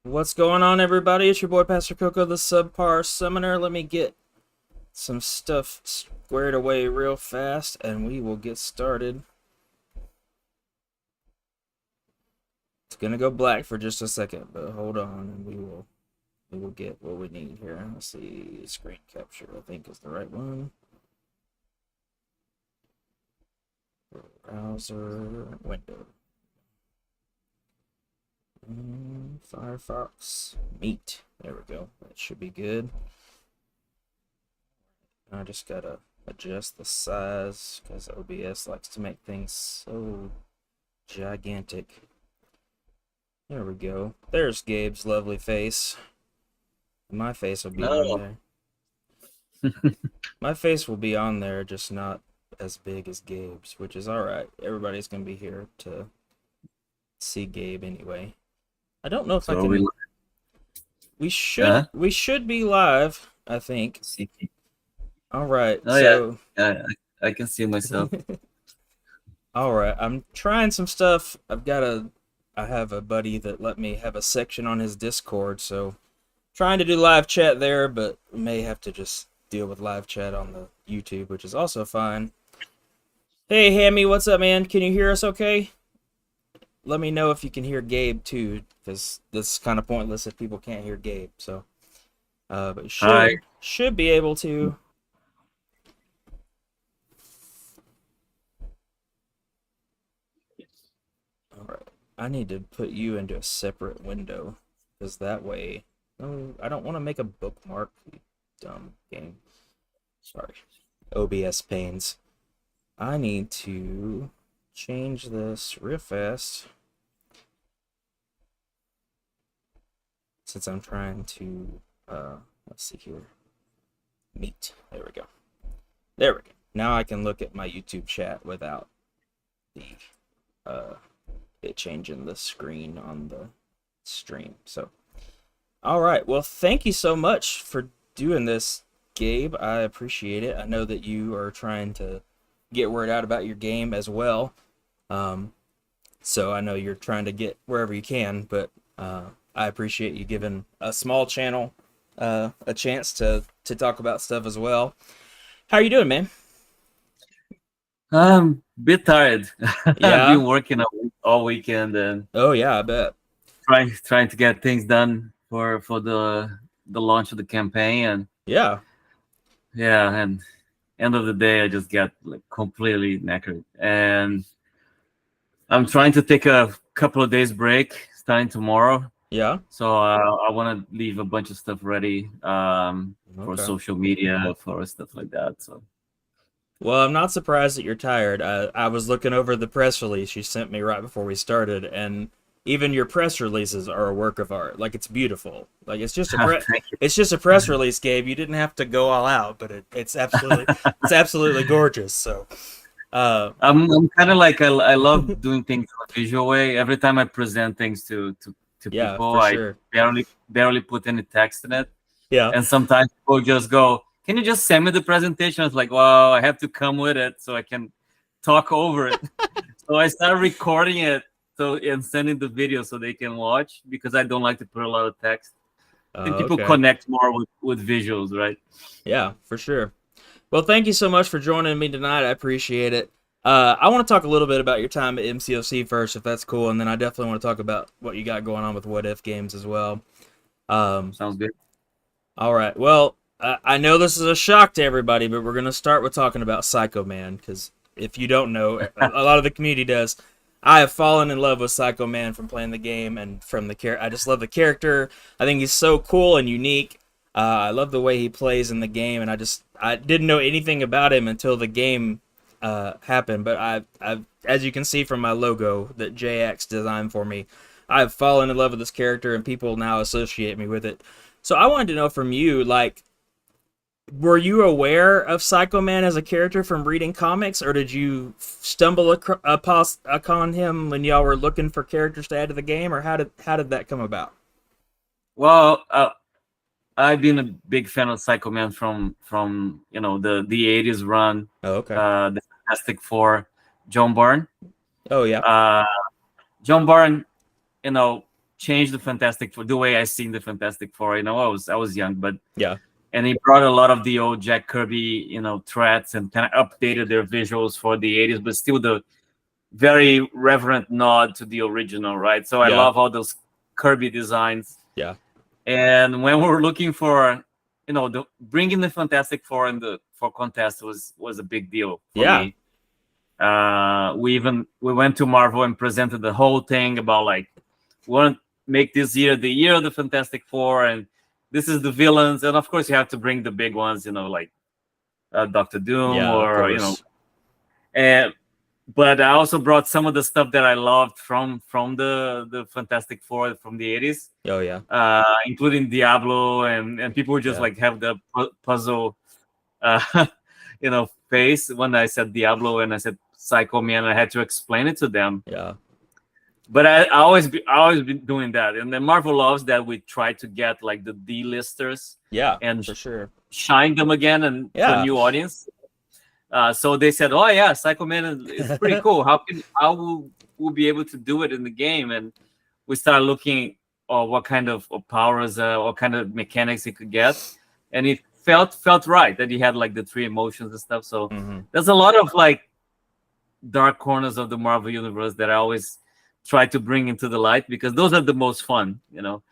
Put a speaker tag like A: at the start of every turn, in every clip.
A: What's going on, everybody? It's your boy Pastor Coco, the Subpar Summoner. Let me get some stuff squared away real fast, and we will get started. It's gonna go black for just a second, but hold on, and we will get what we need here. Let's see, screen capture, I think is the right one. Browser window. Firefox Meet. There we go. That should be good. I just gotta adjust the size because OBS likes to make things so gigantic. There we go. There's Gabe's lovely face. My face will be on there. My face will be on there, just not as big as Gabe's, which is alright. Everybody's gonna be here to see Gabe anyway. I don't know if I can. We should be live, I think. All right.
B: Oh yeah, I can see myself.
A: All right, I'm trying some stuff. I have a buddy that let me have a section on his Discord, so trying to do live chat there, but may have to just deal with live chat on the YouTube, which is also fine. Hey, Hammy, what's up, man? Can you hear us okay? Let me know if you can hear Gabe too, because this is kind of pointless if people can't hear Gabe. So, but you should be able to. All right, I need to put you into a separate window, because that way, no, I don't want to make a bookmark. You dumb game. Sorry, OBS pains. I need to change this real fast. Since I'm trying to, let's see here, Meet. There we go. There we go. Now I can look at my YouTube chat without the, it changing the screen on the stream. So, all right. Well, thank you so much for doing this, Gabe. I appreciate it. I know that you are trying to get word out about your game as well. So I know you're trying to get wherever you can, but, I appreciate you giving a small channel a chance to talk about stuff as well. How are you doing, man?
B: I'm a bit tired.
A: Yeah.
B: I've been working all weekend and
A: Oh yeah, I bet.
B: trying to get things done for the launch of the campaign, and
A: yeah,
B: and end of the day I just get like completely knackered, and I'm trying to take a couple of days break starting tomorrow.
A: Yeah.
B: So I want to leave a bunch of stuff ready for social media, for stuff like that. So.
A: Well, I'm not surprised that you're tired. I was looking over the press release you sent me right before we started, and even your press releases are a work of art. Like, it's beautiful. Like, it's just a press release, Gabe. You didn't have to go all out, but it's absolutely gorgeous. So.
B: I'm kind of like I love doing things in a visual way. Every time I present things to people, I barely put any text in it.
A: Yeah.
B: And sometimes people just go, "Can you just send me the presentation?" It's like, well, I have to come with it so I can talk over it. So I started recording it and sending the video so they can watch, because I don't like to put a lot of text. I think people connect more with visuals, right?
A: Yeah, for sure. Well, thank you so much for joining me tonight. I appreciate it. I want to talk a little bit about your time at MCOC first, if that's cool, and then I definitely want to talk about what you got going on with Whatif Games as well.
B: Sounds good.
A: All right. Well, I know this is a shock to everybody, but we're going to start with talking about Psycho Man, because if you don't know, a lot of the community does. I have fallen in love with Psycho Man from playing the game and from the character. I just love the character. I think he's so cool and unique. I love the way he plays in the game, and I didn't know anything about him until the game happened. But I've, as you can see from my logo that JX designed for me, I've fallen in love with this character, and people now associate me with it. So I wanted to know from you, like, were you aware of Psycho Man as a character from reading comics, or did you stumble upon him when y'all were looking for characters to add to the game, or how did that come about?
B: Well, I've been a big fan of Psycho Man from the 80s run.
A: Oh, okay.
B: The Fantastic Four, John Byrne.
A: Oh yeah.
B: John Byrne, changed the Fantastic Four, the way I seen the Fantastic Four. I was young, but
A: Yeah.
B: and he brought a lot of the old Jack Kirby, threats, and kind of updated their visuals for the 80s, but still the very reverent nod to the original, right? So I love all those Kirby designs.
A: Yeah.
B: And when we were looking for, bringing the Fantastic Four for contest was a big deal for me. We went to Marvel and presented the whole thing about like, we want to make this year the year of the Fantastic Four, and this is the villains, and of course you have to bring the big ones, like Doctor Doom or and. But I also brought some of the stuff that I loved from the Fantastic Four from the 80s.
A: Oh yeah.
B: Including Diablo, and people would just like have the puzzle face when I said Diablo and I said Psycho Man. I had to explain it to them.
A: Yeah.
B: But I always been doing that. And then Marvel loves that we try to get like the D-listers.
A: Yeah.
B: And
A: for sure.
B: shine them again and to a new audience. So they said, "Oh yeah, Psycho Man is pretty cool. How will we be able to do it in the game?" And we started looking what kind of powers, what kind of mechanics he could get, and it felt right that he had like the 3 emotions and stuff. So there's a lot of like dark corners of the Marvel universe that I always try to bring into the light because those are the most fun.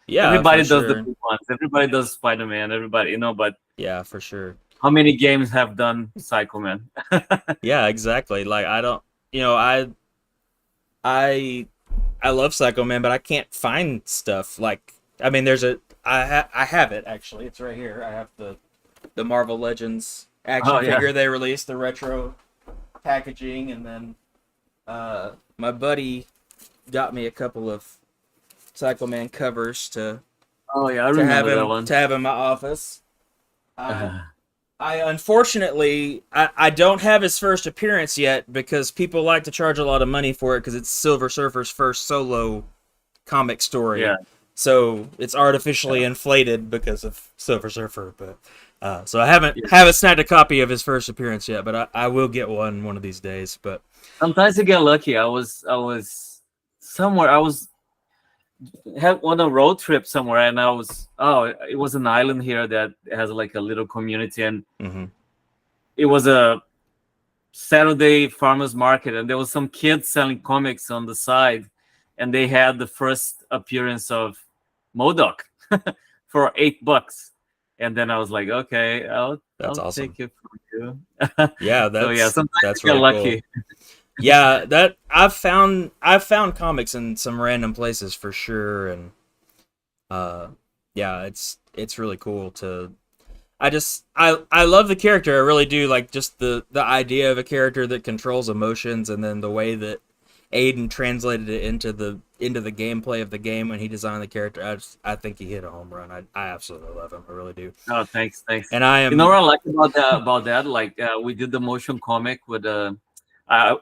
A: Yeah,
B: everybody does the big ones. Everybody does Spider-Man. Everybody, but
A: yeah, for sure.
B: How many games have done Psycho Man?
A: Yeah, exactly. Like I don't, I love Psycho Man, but I can't find stuff like. I mean, I have it actually. It's right here. I have the Marvel Legends action figure they released, the retro packaging, and then my buddy got me a couple of Psycho Man covers to.
B: Oh yeah, I remember that one.
A: To have in my office. I unfortunately I don't have his first appearance yet because people like to charge a lot of money for it because it's Silver Surfer's first solo comic story.
B: Yeah.
A: So it's artificially inflated because of Silver Surfer, but so I haven't snagged a copy of his first appearance yet, but I will get one of these days. But
B: sometimes you get lucky. I was somewhere. Had on a road trip somewhere, and it was an island here that has like a little community, and it was a Saturday farmers market, and there was some kids selling comics on the side, and they had the first appearance of MODOK for $8, and then I was like, okay, I'll
A: awesome.
B: take it from you.
A: Yeah,
B: sometimes
A: that's
B: you get
A: really
B: lucky.
A: Cool. Yeah, that I've found comics in some random places for sure, and yeah, it's really cool to. I love the character. I really do like just the idea of a character that controls emotions, and then the way that Aiden translated it into the gameplay of the game when he designed the character. I think he hit a home run. I absolutely love him. I really do.
B: Oh, thanks.
A: And I am.
B: You know what I like about that? Like we did the motion comic with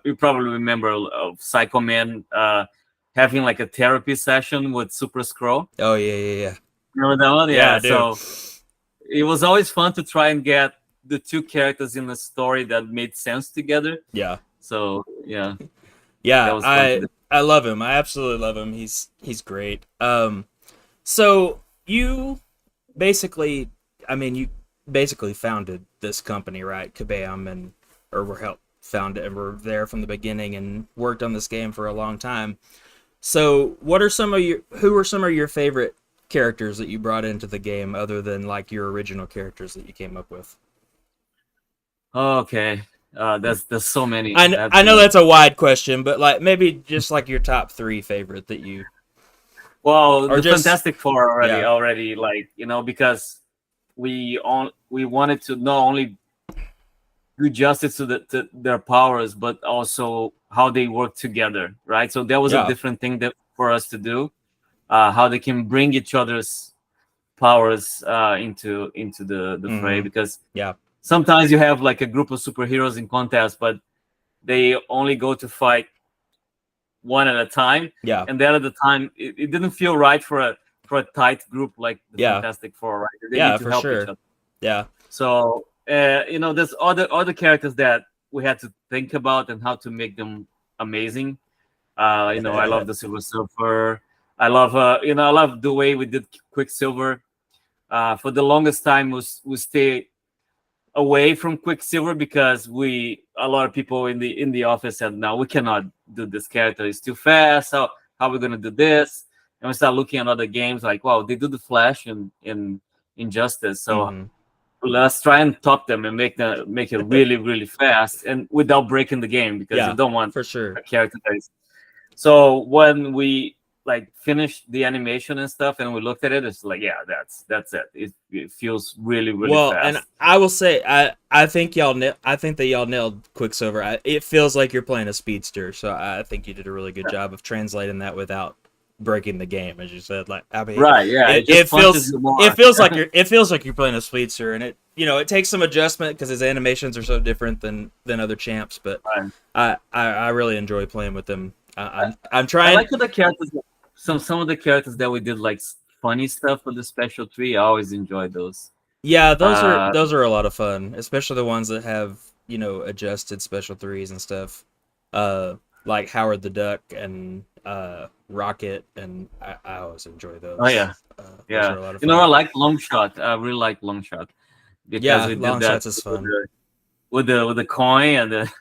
B: you probably remember of Psycho Man having like a therapy session with Super Scroll.
A: Oh yeah.
B: Remember that one?
A: Yeah,
B: so it was always fun to try and get the two characters in the story that made sense together.
A: Yeah.
B: So yeah.
A: Yeah, I love him. I absolutely love him. He's great. So you basically founded this company, right? Kabam, or were helped found it and were there from the beginning and worked on this game for a long time. So who are some of your favorite characters that you brought into the game other than like your original characters that you came up with?
B: Okay. There's so many.
A: I know that's a wide question, but like maybe just like your top 3 favorite that you.
B: Well, the Fantastic Four already like because we wanted to not only do justice to their powers, but also how they work together, right? So that was a different thing for us to do, how they can bring each other's powers into the fray, because sometimes you have like a group of superheroes in contest, but they only go to fight one at a time. Yeah. And then at the time, it didn't feel right for a tight group like the Fantastic Four, right? They need to help each other. Yeah. So there's other characters that we had to think about and how to make them amazing. I love the Silver Surfer. I love I love the way we did Quicksilver. For the longest time, we stay away from Quicksilver because a lot of people in the office said, no, we cannot do this character, it's too fast. How are we gonna do this? And we start looking at other games like, wow, they do the Flash in Injustice, so let's try and top them and make it really, really fast and without breaking the game, because you don't want
A: for sure
B: a character that is. So when we like finished the animation and stuff and we looked at it, it's like, yeah, that's it. It feels really, really fast.
A: And I will say, I think that y'all nailed Quicksilver. It feels like you're playing a speedster, so I think you did a really good job of translating that without breaking the game, as you said. Like, I mean,
B: right, yeah,
A: it feels like you're playing a speedster, and it takes some adjustment because his animations are so different than other champs. But I really enjoy playing with them. I'm trying.
B: I like the characters. Some of the characters that we did like funny stuff for the special 3. I always enjoyed those.
A: Yeah, those are a lot of fun, especially the ones that have adjusted special 3s and stuff, like Howard the Duck and Rocket, and I always enjoy those.
B: Oh yeah, yeah. Those are a lot of fun. I like Longshot. I really like Longshot
A: because we did Longshot's is fun
B: with the coin and the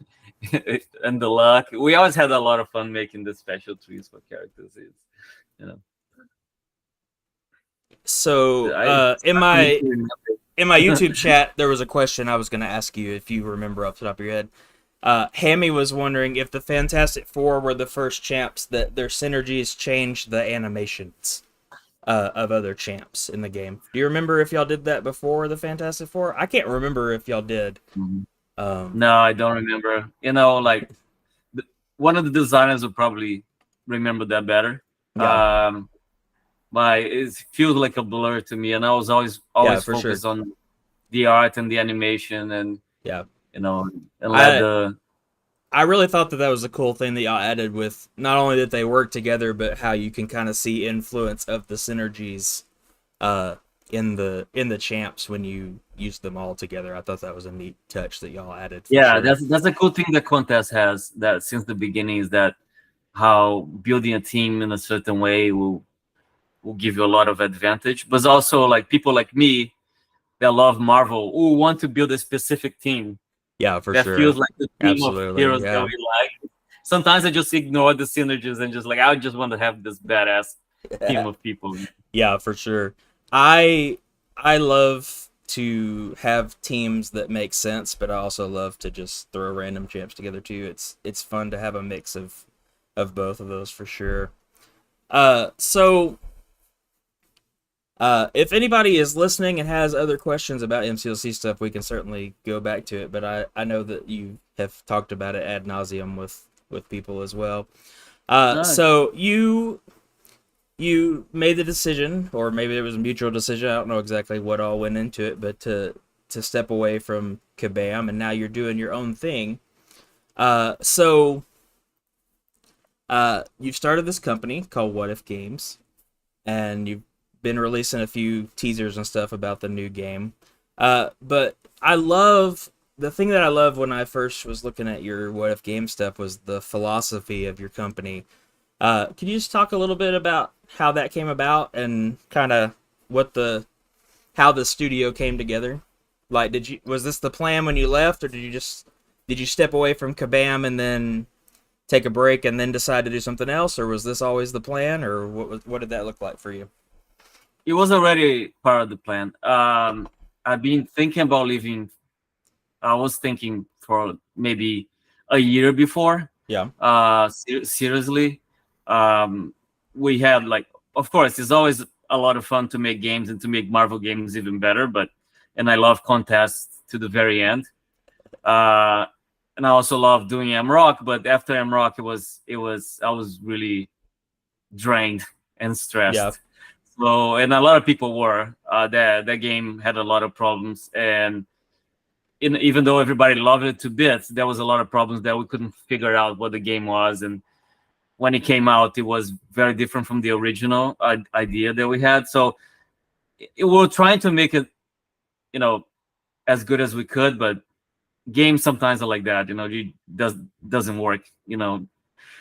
B: and the luck. We always had a lot of fun making the special 3s for characters.
A: So in my YouTube chat, there was a question I was going to ask you if you remember off the top of your head. Hammy was wondering if the Fantastic Four were the first champs that their synergies changed the animations of other champs in the game. Do you remember if y'all did that before the Fantastic Four? I can't remember if y'all did.
B: No, I don't remember. Like one of the designers would probably remember that better. Yeah. But it feels like a blur to me, and I was always focused on the art and the animation, and
A: I really thought that was a cool thing that y'all added, with not only that they work together, but how you can kind of see influence of the synergies in the champs when you use them all together. I thought that was a neat touch that y'all added.
B: Yeah, sure. That's a cool thing that Contest has, that since the beginning, is that how building a team in a certain way will give you a lot of advantage. But also, like, people like me that love Marvel who want to build a specific team.
A: Yeah, for
B: that
A: sure.
B: That feels like the team of heroes that we like. Sometimes I just ignore the synergies and just like, I just want to have this badass team of people.
A: Yeah, for sure. I love to have teams that make sense, but I also love to just throw random champs together too. It's fun to have a mix of both of those for sure. So if anybody is listening and has other questions about MCOC stuff, we can certainly go back to it. But I know that you have talked about it ad nauseum with people as well. Nice. So you made the decision, or maybe it was a mutual decision, I don't know exactly what all went into it, but to step away from Kabam, and now you're doing your own thing. So you've started this company called Whatif Games, and you've been releasing a few teasers and stuff about the new game. But the thing that I love when I first was looking at your Whatif Games stuff was the philosophy of your company. Could you just talk a little bit about how that came about and kind of how the studio came together? Like, was this the plan when you left, or did you step away from Kabam and then take a break and then decide to do something else, or was this always the plan, or what did that look like for you?
B: It was already part of the plan. I've been thinking about leaving. I was thinking for maybe a year before.
A: Yeah.
B: Seriously. We had, like, of course, it's always a lot of fun to make games and to make Marvel games even better, and I love contests to the very end. And I also love doing MROC, but after MROC, I was really drained and stressed.
A: Yeah.
B: So, and a lot of people were. That game had a lot of problems, and even though everybody loved it to bits, there was a lot of problems that we couldn't figure out what the game was. And when it came out, it was very different from the original idea that we had. So we were trying to make it, as good as we could, but games sometimes are like that. It doesn't work.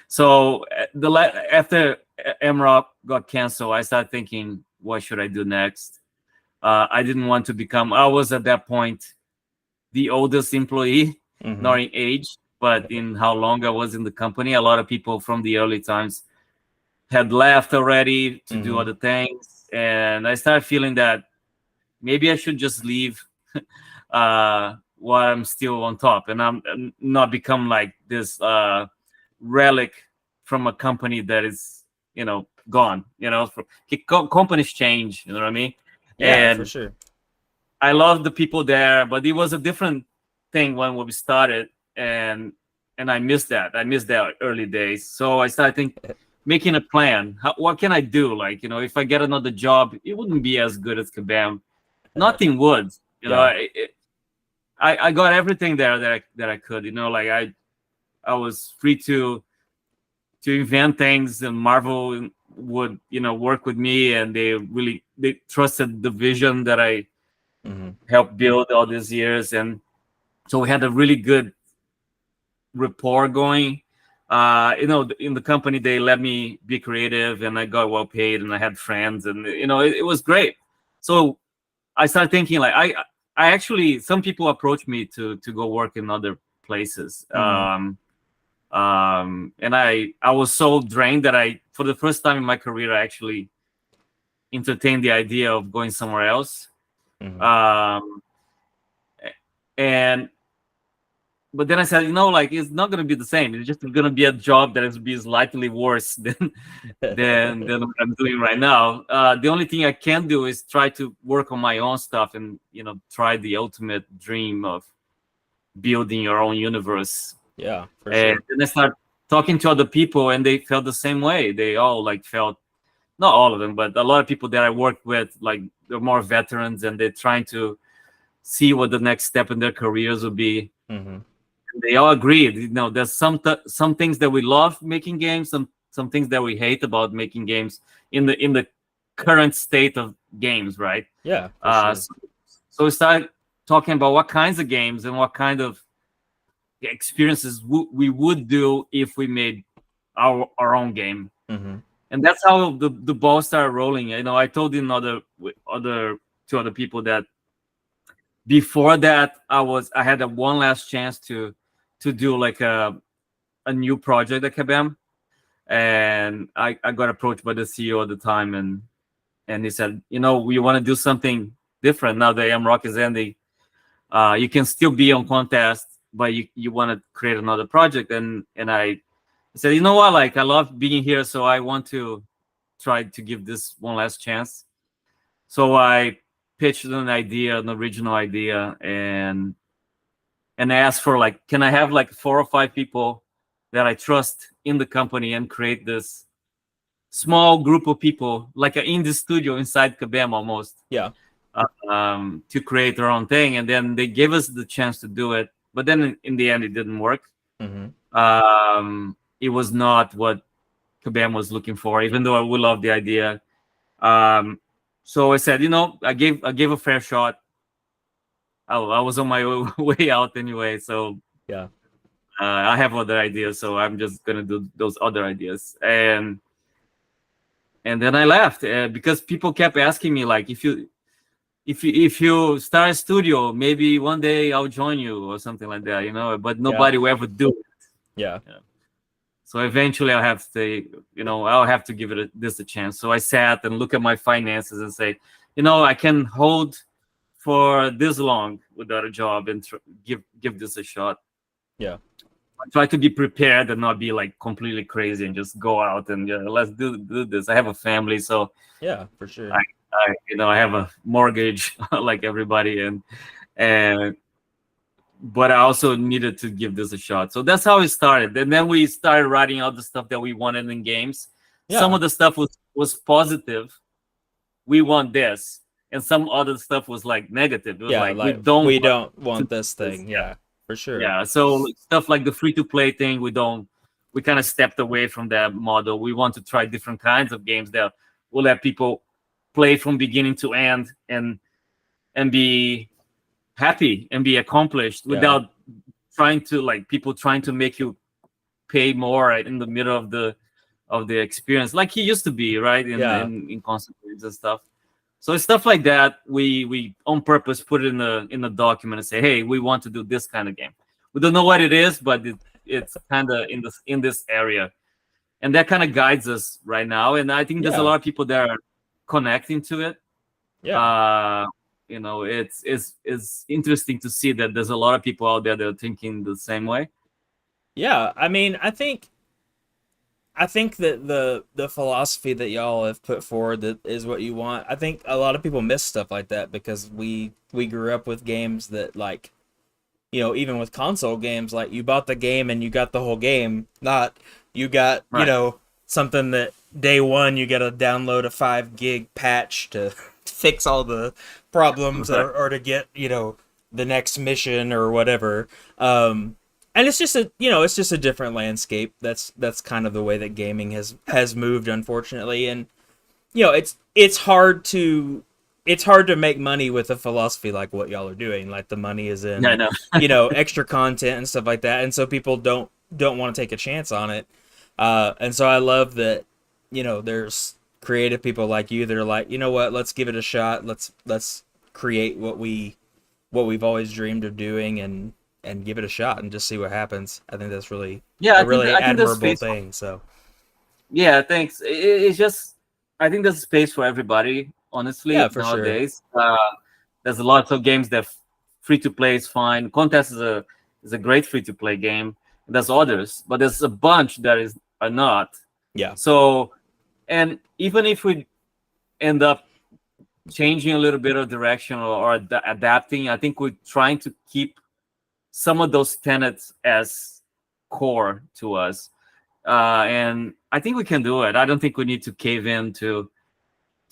B: So after MROC, got canceled, I started thinking, what should I do next? I didn't want to become. I was at that point the oldest employee, not in age, but in how long I was in the company. A lot of people from the early times had left already to do other things, and I started feeling that maybe I should just leave while I'm still on top, and I'm not become like this relic from a company that is, gone. Companies change. You know what I mean?
A: Yeah,
B: And
A: for sure.
B: I love the people there, but it was a different thing when we started, and I missed that. I missed that early days. So I started making a plan. What can I do? Like, if I get another job, it wouldn't be as good as Kabam. Nothing would. I got everything there that I could. Like I was free to invent things, and Marvel would work with me, and they trusted the vision that I helped build all these years, and so we had a really good rapport going. In the company, they let me be creative, and I got well paid, and I had friends, and it was great. So I started thinking, like, I actually, some people approached me to go work in other places. And I was so drained that for the first time in my career, I actually entertained the idea of going somewhere else. But then I said, like, it's not going to be the same. It's just going to be a job that is be slightly worse than what I'm doing right now. The only thing I can do is try to work on my own stuff and, try the ultimate dream of building your own universe.
A: Yeah, for
B: and
A: sure.
B: then I started talking to other people, and they felt the same way. They all felt, not all of them, but a lot of people that I worked with, like, they're more veterans, and they're trying to see what the next step in their careers would be. They all agreed. There's some things that we love making games, some things that we hate about making games in the current state of games, right?
A: Yeah. For sure.
B: So we started talking about what kinds of games and what kind of experiences we would do if we made our own game. And that's how the ball started rolling. I told two other people that before that I had one last chance to do like a new project at Kabam, and I got approached by the CEO at the time, and he said, we want to do something different now that MCOC is ending. You can still be on contest, but you want to create another project. And I said, you know what, like, I love being here, so I want to try to give this one last chance. So I pitched an original idea, and asked for, like, can I have like 4 or 5 people that I trust in the company and create this small group of people, like an indie studio inside Kabam almost.
A: Yeah.
B: To create their own thing. And then they gave us the chance to do it. But then in the end, it didn't work. It was not what Kabam was looking for, even though I would love the idea. So I said, I gave a fair shot. I was on my way out anyway, so
A: yeah,
B: I have other ideas, so I'm just gonna do those other ideas. And then I left because people kept asking me, like, if you start a studio, maybe one day I'll join you or something like that, but nobody will ever do it.
A: Yeah.
B: So eventually I'll have to give this a chance. So I sat and look at my finances and say, I can hold for this long without a job and give this a shot.
A: Yeah.
B: I try to be prepared and not be like completely crazy and just go out and let's do this. I have a family, so
A: yeah, for sure.
B: I have a mortgage like everybody, and but I also needed to give this a shot. So that's how it started. And then we started writing out the stuff that we wanted in games. Yeah. Some of the stuff was positive. We want this. And some other stuff was like negative. It was like we don't
A: want this thing. Yeah, for sure.
B: Yeah. So stuff like the free-to-play thing, we kind of stepped away from that model. We want to try different kinds of games that will let people play from beginning to end and be happy and be accomplished without trying to, like, people trying to make you pay more in the middle of of the experience, like he used to be, right?
A: Yeah.
B: In constant games and stuff. So it's stuff like that. We on purpose put it in a document and say, hey, we want to do this kind of game. We don't know what it is, but it's kind of in this area, and that kind of guides us right now. And I think there's a lot of people that are connecting to it.
A: Yeah.
B: You know, it's interesting to see that there's a lot of people out there that are thinking the same way.
A: Yeah. I mean, I think that the philosophy that y'all have put forward that is what you want. I think a lot of people miss stuff like that because we grew up with games that, like, you know, even with console games, like you bought the game and you got the whole game, not you got, you know, something that day one you got to download a 5 gig patch to fix all the problems or to get, you know, the next mission or whatever. And it's just it's just a different landscape. That's kind of the way that gaming has moved, unfortunately. And you know, it's hard to make money with a philosophy like what y'all are doing. Like the money is in, you know, extra content and stuff like that. And so people don't want to take a chance on it. And so I love that, you know, there's creative people like you that are like, you know what, let's give it a shot. Let's create what we've always dreamed of doing and give it a shot and just see what happens. I think that's really a really admirable thing. So
B: yeah, thanks. It's just, I think there's space for everybody, honestly.
A: Yeah, for
B: nowadays. Sure. There's lots of games that free to play is fine. Contest is a great free to play game. There's others, but there's a bunch that are not.
A: Yeah.
B: So, and even if we end up changing a little bit of direction or adapting, I think we're trying to keep some of those tenets as core to us, and I think we can do it. I don't think we need to cave in to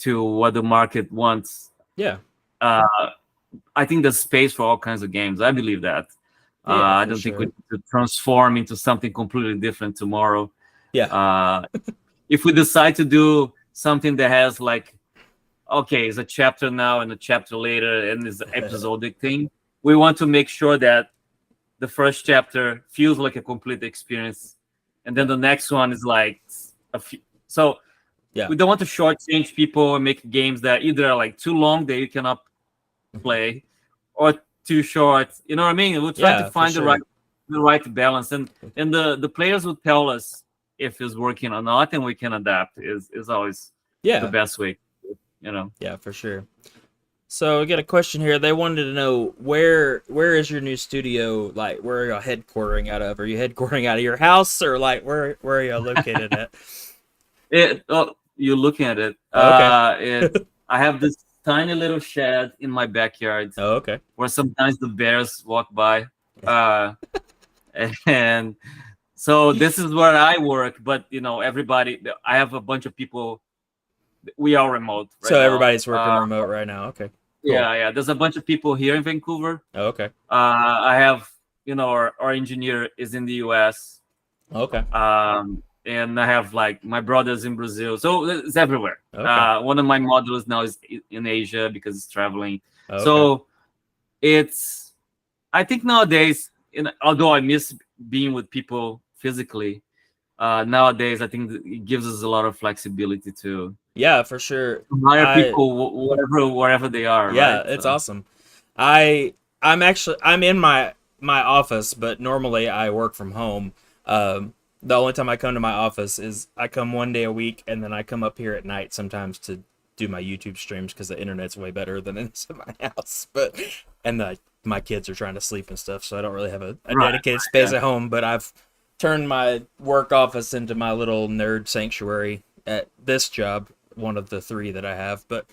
B: what the market wants.
A: Yeah.
B: I think there's space for all kinds of games. I believe that. I don't think we need to transform into something completely different tomorrow.
A: Yeah.
B: If we decide to do something that has like, okay, it's a chapter now and a chapter later and it's an episodic thing, we want to make sure that the first chapter feels like a complete experience, and then the next one is like a few. So we don't want to shortchange people and make games that either are like too long that you cannot play, or too short. You know what I mean? We'll try to find the right balance, and the players will tell us if it's working or not, and we can adapt. Is always the best way. You know?
A: Yeah, for sure. So I got a question here. They wanted to know where is your new studio? Like, where are y'all headquartering out of? Are you headquartering out of your house, or like where are y'all located at?
B: You're looking at it.
A: Okay.
B: I have this tiny little shed in my backyard.
A: Oh, okay.
B: Where sometimes the bears walk by, and so this is where I work. But you know, everybody. I have a bunch of people. We are remote. Right
A: so
B: now.
A: Everybody's working remote right now. Okay.
B: Cool. Yeah. There's a bunch of people here in Vancouver.
A: Oh, okay.
B: I have, you know, our engineer is in the US.
A: Okay.
B: And I have like my brother's in Brazil, so it's everywhere.
A: Okay.
B: One of my modelers now is in Asia because he's traveling.
A: Okay.
B: So it's, I think nowadays, although I miss being with people physically, nowadays I think it gives us a lot of flexibility to.
A: Yeah, for sure.
B: Hire people wherever they are.
A: Yeah,
B: right?
A: It's awesome. I'm in my office, but normally I work from home. The only time I come to my office is I come one day a week, and then I come up here at night sometimes to do my YouTube streams because the internet's way better than it's in my house. But my kids are trying to sleep and stuff, so I don't really have a dedicated space at home. But I've turned my work office into my little nerd sanctuary at this job. One of the 3 that I have, but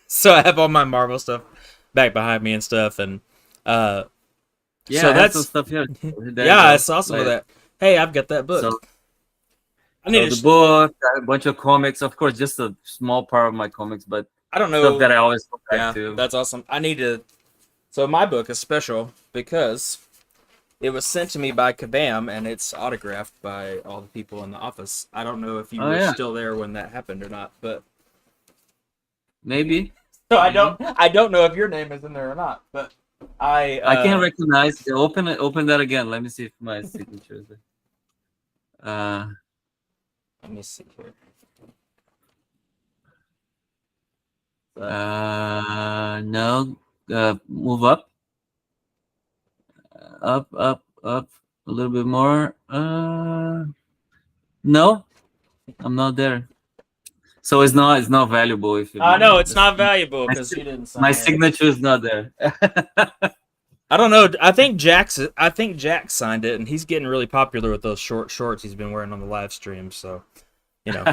A: so I have all my Marvel stuff back behind me and stuff, and so that's
B: some stuff here.
A: I saw some of that. Hey, I've got that book.
B: So, the book, a bunch of comics, of course, just a small part of my comics, but
A: I don't know
B: stuff that I always go back to.
A: That's awesome. I need to. So my book is special because it was sent to me by Kabam, and it's autographed by all the people in the office. I don't know if you were still there when that happened or not, but
B: maybe.
A: So I don't know if your name is in there or not, but I
B: can't recognize. Open that again. Let me see if my signature is there.
A: Let me see here.
B: No. Move up. Up, up, up. A little bit more. No, I'm not there. So it's not valuable if you
A: No,
B: don't.
A: it's not valuable
B: My,
A: because you didn't
B: my
A: sign it.
B: signature is not there.
A: I don't know. I think Jack signed it, and he's getting really popular with those short shorts he's been wearing on the live stream. So, you know.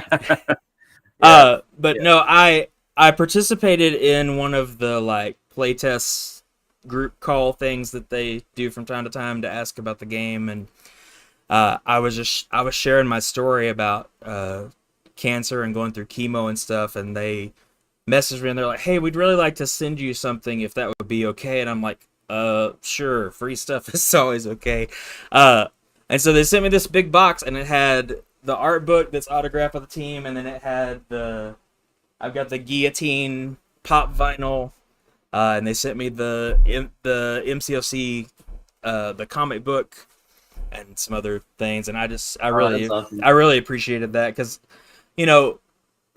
A: But no, I participated in one of the like playtest group call things that they do from time to time to ask about the game, and I was sharing my story about cancer and going through chemo and stuff, and they messaged me and they're like, "Hey, we'd really like to send you something if that would be okay." And I'm like, sure, free stuff is always okay." And so they sent me this big box, and it had the art book that's autographed by the team, and then it had I've got the Guillotine pop vinyl, and they sent me the MCOC, the comic book, and some other things, and
B: That's awesome.
A: I really appreciated that because, you know,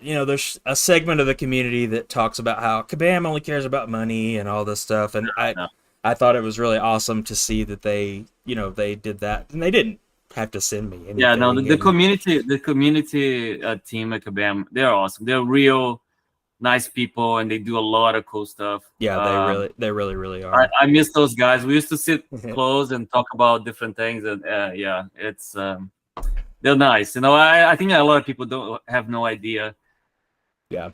A: there's a segment of the community that talks about how Kabam only cares about money and all this stuff, and I thought it was really awesome to see that they did that, and they didn't have to send me anything.
B: Yeah, no, the community team at Kabam, they're awesome. They're real nice people, and they do a lot of cool stuff.
A: Yeah, they really are.
B: I miss those guys. We used to sit close and talk about different things, and yeah, it's they're nice. You know, I think a lot of people don't have no idea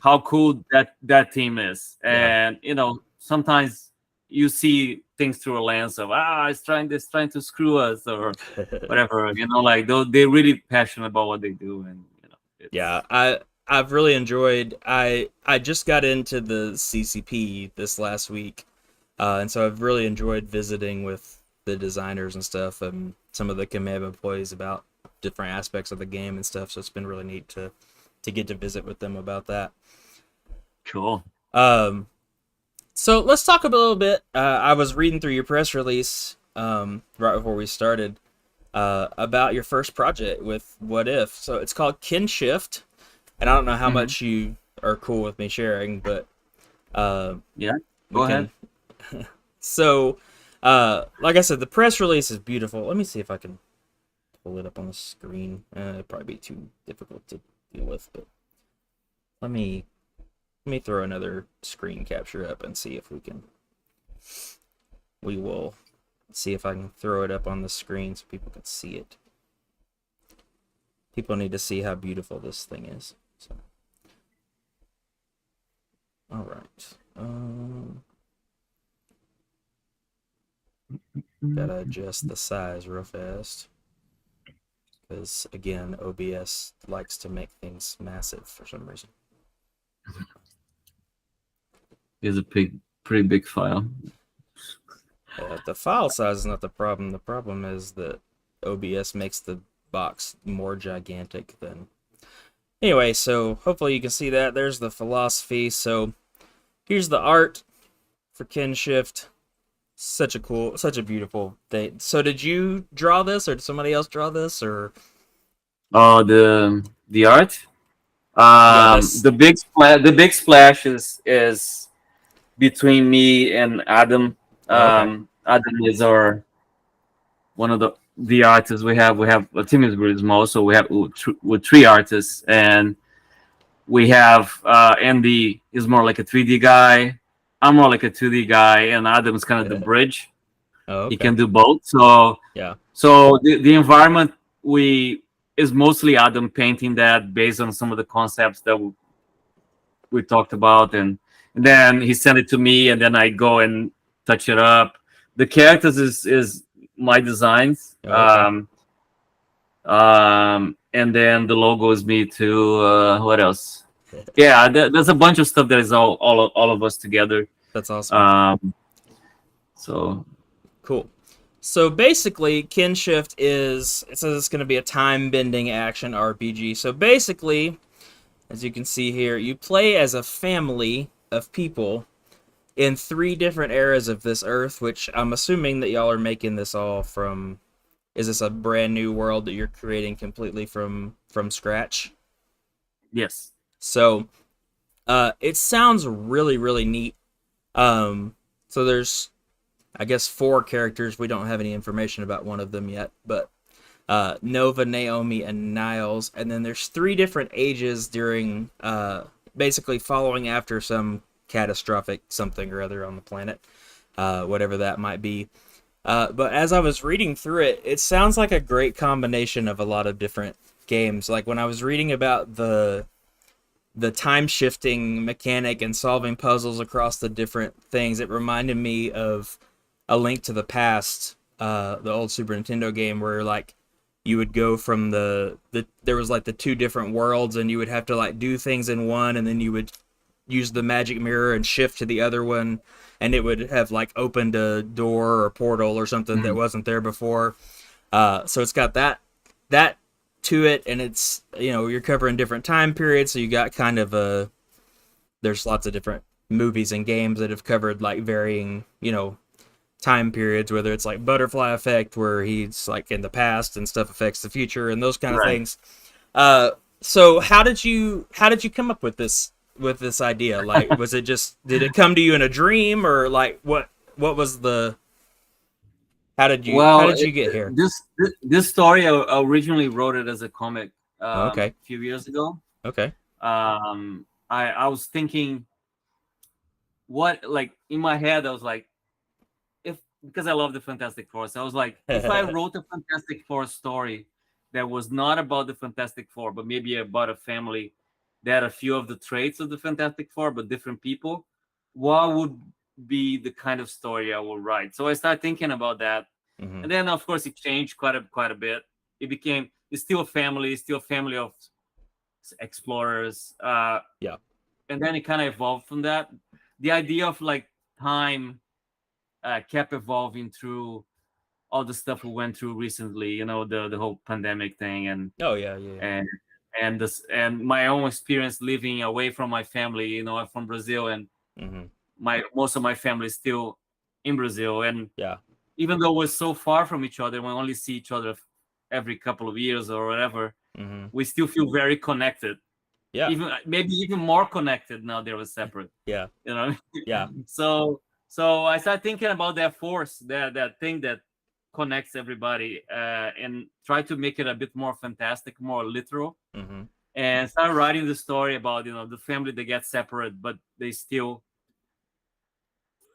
B: how cool that team is, and you know, sometimes you see things through a lens of it's trying to screw us or whatever. You know, like they're really passionate about what they do, and you know,
A: I've really enjoyed. I just got into the CCP this last week, and so I've really enjoyed visiting with the designers and stuff, and some of the Kabam employees about different aspects of the game and stuff. So it's been really neat to get to visit with them about that.
B: Cool.
A: So let's talk a little bit. I was reading through your press release right before we started about your first project with Whatif. So it's called Kinshft, and I don't know how much you are cool with me sharing, but
B: yeah, go ahead.
A: So, like I said, the press release is beautiful. Let me see if I can pull it up on the screen. It'd probably be too difficult to deal with, but let me throw another screen capture up and see if we will see if I can throw it up on the screen so people can see it. People need to see how beautiful this thing is. So, all right. Gotta adjust the size real fast, because again, OBS likes to make things massive for some reason.
B: It's a pretty big file.
A: The file size is not the problem. The problem is that OBS makes the box more gigantic than... Anyway, so hopefully you can see that. There's the philosophy. So here's the art for Kinshft. Such a beautiful thing. So did you draw this, or did somebody else draw this, or...
B: Oh, the art? The big splash is between me and Adam.
A: Okay.
B: Adam is one of the artists we have. We have a team is really small, so we have with 3 artists, and we have Andy is more like a 3D guy. I'm more like a 2D guy, and Adam is kind of the bridge.
A: Oh, okay.
B: He can do both. So
A: yeah.
B: So the environment is mostly Adam painting that based on some of the concepts that we talked about, and then he sent it to me, and then I go and touch it up. The characters is my designs.
A: Okay.
B: And then the logo is me too. What else? Yeah, there's a bunch of stuff that is all of us together.
A: That's awesome.
B: So
A: cool. So basically, Kinshft it says it's going to be a time-bending action RPG. So basically, as you can see here, you play as a family of people in 3 different eras of this Earth, which I'm assuming that y'all are making this all from Is this a brand new world that you're creating completely from scratch?
B: Yes.
A: So, it sounds really really neat. So there's, I guess, 4 characters. We don't have any information about one of them yet, but Nova, Naomi, and Niles. And then there's 3 different ages during, basically following after some catastrophic something or other on the planet, whatever that might be. But as I was reading through it, it sounds like a great combination of a lot of different games. Like when I was reading about the time shifting mechanic and solving puzzles across the different things, it reminded me of A Link to the Past, the old Super Nintendo game where like you would go from there was like the 2 different worlds and you would have to like do things in one and then you would use the magic mirror and shift to the other one and it would have like opened a door or portal or something that wasn't there before. So it's got that to it, and it's, you're covering different time periods, so you got kind of there's lots of different movies and games that have covered like varying, time periods, whether it's like Butterfly Effect where he's like in the past and stuff affects the future and those kind of things. So how did you come up with this idea? Like, was it just, did it come to you in a dream, or like what was the, how did you get here?
B: This story, I originally wrote it as a comic
A: Okay.
B: a few years ago.
A: Okay.
B: I was thinking, what, like in my head I was like, because I love the Fantastic Four, so I was like, if I wrote a Fantastic Four story that was not about the Fantastic Four, but maybe about a family that had a few of the traits of the Fantastic Four, but different people, what would be the kind of story I would write? So I started thinking about that, and then of course it changed quite a bit. It's still a family of explorers.
A: Yeah.
B: And then it kind of evolved from that. The idea of like time kept evolving through all the stuff we went through recently, the whole pandemic thing, and and my own experience living away from my family. I'm from Brazil, and most of my family is still in Brazil, and even though we're so far from each other, we only see each other every couple of years or whatever, we still feel very connected. Maybe even more connected now they were separate.
A: Yeah.
B: So I started thinking about that force, that thing that connects everybody, and try to make it a bit more fantastic, more literal, and started writing the story about the family that gets separate, but they still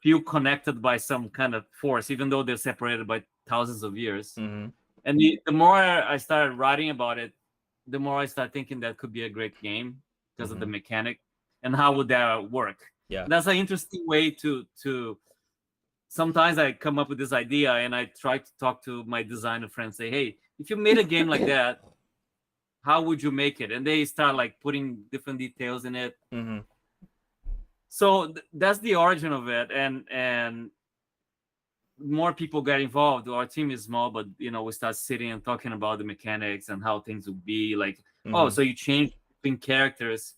B: feel connected by some kind of force, even though they're separated by thousands of years. And the more I started writing about it, the more I started thinking that could be a great game because of the mechanic and how would that work. That's an interesting way to sometimes I come up with this idea and I try to talk to my designer friends, say, hey, if you made a game like that, how would you make it? And they start like putting different details in it. So that's the origin of it, and more people get involved. Our team is small, but we start sitting and talking about the mechanics and how things would be like. Oh, so you change between characters,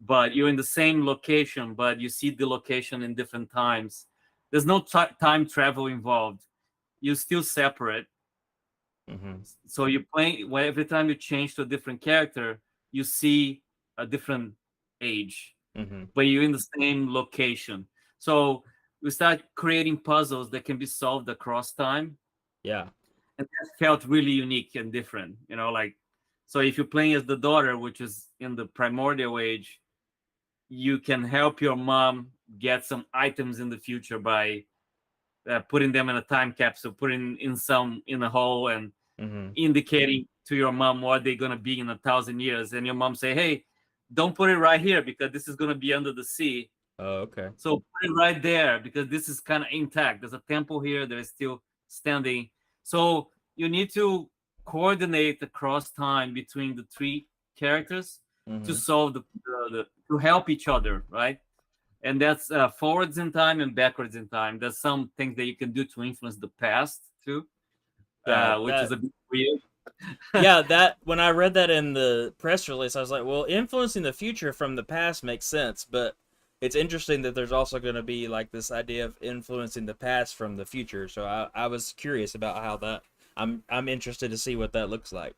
B: but you're in the same location, but you see the location in different times. There's no time travel involved. You're still separate. So you play, every time you change to a different character, you see a different age, but you're in the same location. So we start creating puzzles that can be solved across time. And that felt really unique and different. So if you're playing as the daughter, which is in the primordial age, you can help your mom get some items in the future by putting them in a time capsule, putting in a hole, and indicating to your mom what they're going to be in 1,000 years. And your mom say, hey, don't put it right here because this is going to be under the sea.
A: Okay.
B: So put it right there because this is kind of intact. There's a temple here that is still standing. So you need to coordinate across time between the 3 characters to solve to help each other, right? And that's forwards in time and backwards in time. There's some things that you can do to influence the past too, which is a bit weird.
A: That when I read that in the press release, I was like, well, influencing the future from the past makes sense, but it's interesting that there's also going to be like this idea of influencing the past from the future. So I was curious about how that I'm interested to see what that looks like.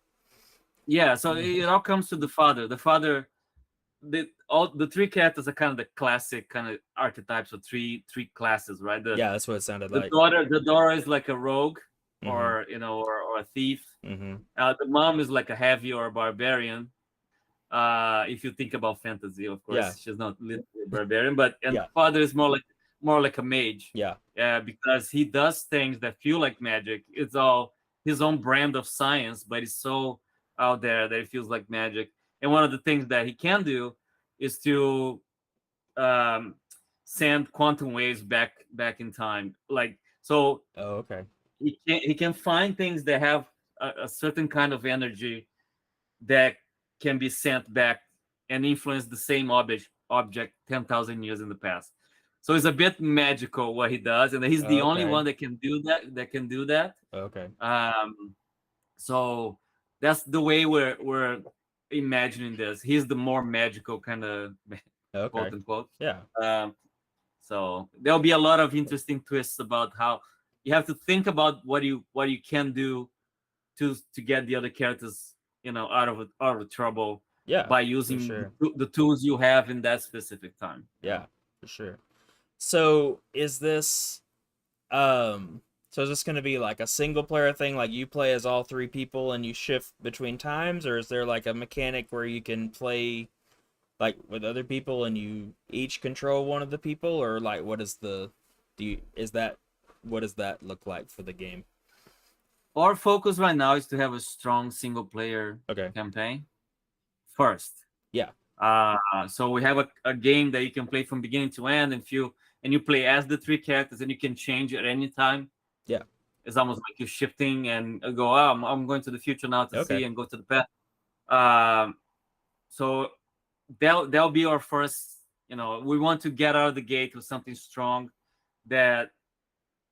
B: Yeah, so it all comes to the father. The father, all the three characters are kind of the classic kind of archetypes of three classes, right?
A: Yeah, that's what it sounded like.
B: The daughter is like a rogue,
A: Mhm.
B: or or a thief.
A: Mm-hmm.
B: The mom is like a heavy or a barbarian. If you think about fantasy, of course,
A: Yeah.
B: she's not literally a barbarian, but
A: Yeah.
B: the father is more like a mage.
A: Yeah.
B: Because he does things that feel like magic. It's all his own brand of science, but it's so out there that it feels like magic. And one of the things that he can do is to send quantum waves back in time. Like, so
A: Oh, okay.
B: he can find things that have a certain kind of energy that can be sent back and influence the same object 10,000 years in the past. So it's a bit magical what he does, and he's the only
A: Okay.
B: one that can do that.
A: Okay.
B: So that's the way we're imagining this. He's the more magical kind of
A: Okay.
B: quote unquote.
A: Yeah.
B: So there'll be a lot of interesting twists about how you have to think about what you can do to get the other characters, out of trouble.
A: Yeah.
B: By using
A: sure.
B: the tools you have in that specific time.
A: Yeah, for sure. So is this so is this going to be like a single player thing, like you play as all three people and you shift between times, or is there like a mechanic where you can play like with other people and you each control one of the people, or like what is the what does that look like for the game?
B: Our focus right now is to have a strong single player campaign first.
A: Yeah.
B: So we have a game that you can play from beginning to end, and you play as the three characters, and you can change at any time.
A: Yeah.
B: It's almost like you're shifting and go, oh, I'm going to the future now to see, and go to the past. So that'll be our first, we want to get out of the gate with something strong that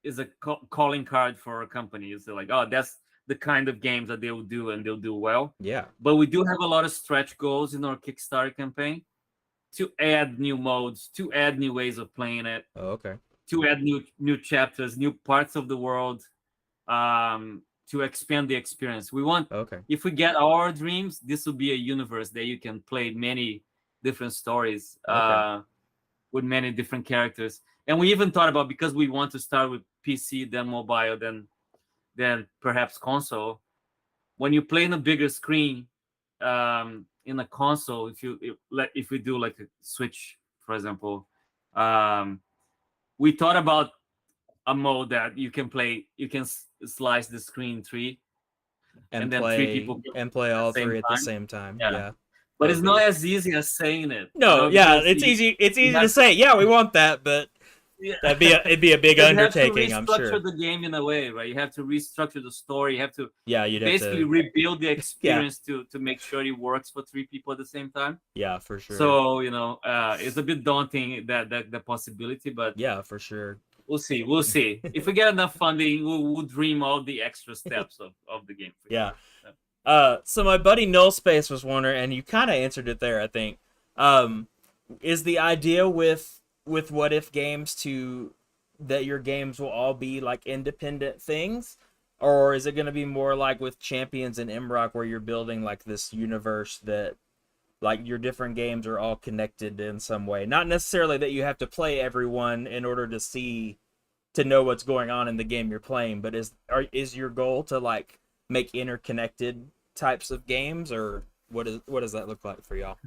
B: is a calling card for a company. It's like, oh, that's the kind of games that they will do, and they'll do well.
A: Yeah.
B: But we do have a lot of stretch goals in our Kickstarter campaign to add new modes, to add new ways of playing it.
A: Oh, okay.
B: To add new chapters, new parts of the world, to expand the experience. We want, if we get our dreams, this will be a universe that you can play many different stories with many different characters. And we even thought about, because we want to start with PC, then mobile, then perhaps console. When you play in a bigger screen, in a console, if we do like a Switch, for example, we thought about a mode that you can slice the screen three,
A: and
B: then
A: play,
B: three people
A: play all three at the same time. Yeah.
B: But it's not as easy as saying it.
A: No, it's easy. It's easy to say. Yeah, we want that, but it'd be a big undertaking. I'm sure.
B: You have to restructure the game in a way, right? You have to restructure the story. You have to
A: you'd
B: basically
A: have to
B: rebuild the experience to make sure it works for three people at the same time.
A: Yeah, for sure.
B: So it's a bit daunting, that possibility, but
A: yeah, for sure.
B: We'll see. If we get enough funding, we'll dream all the extra steps of the game.
A: Yeah. So my buddy Null Space was wondering, and you kind of answered it there, I think. Is the idea with Whatif Games that your games will all be like independent things, or is it going to be more like with Champions and MROC, where you're building like this universe that like your different games are all connected in some way? Not necessarily that you have to play everyone in order to know what's going on in the game you're playing, but is your goal to like make interconnected types of games, or what does that look like for y'all?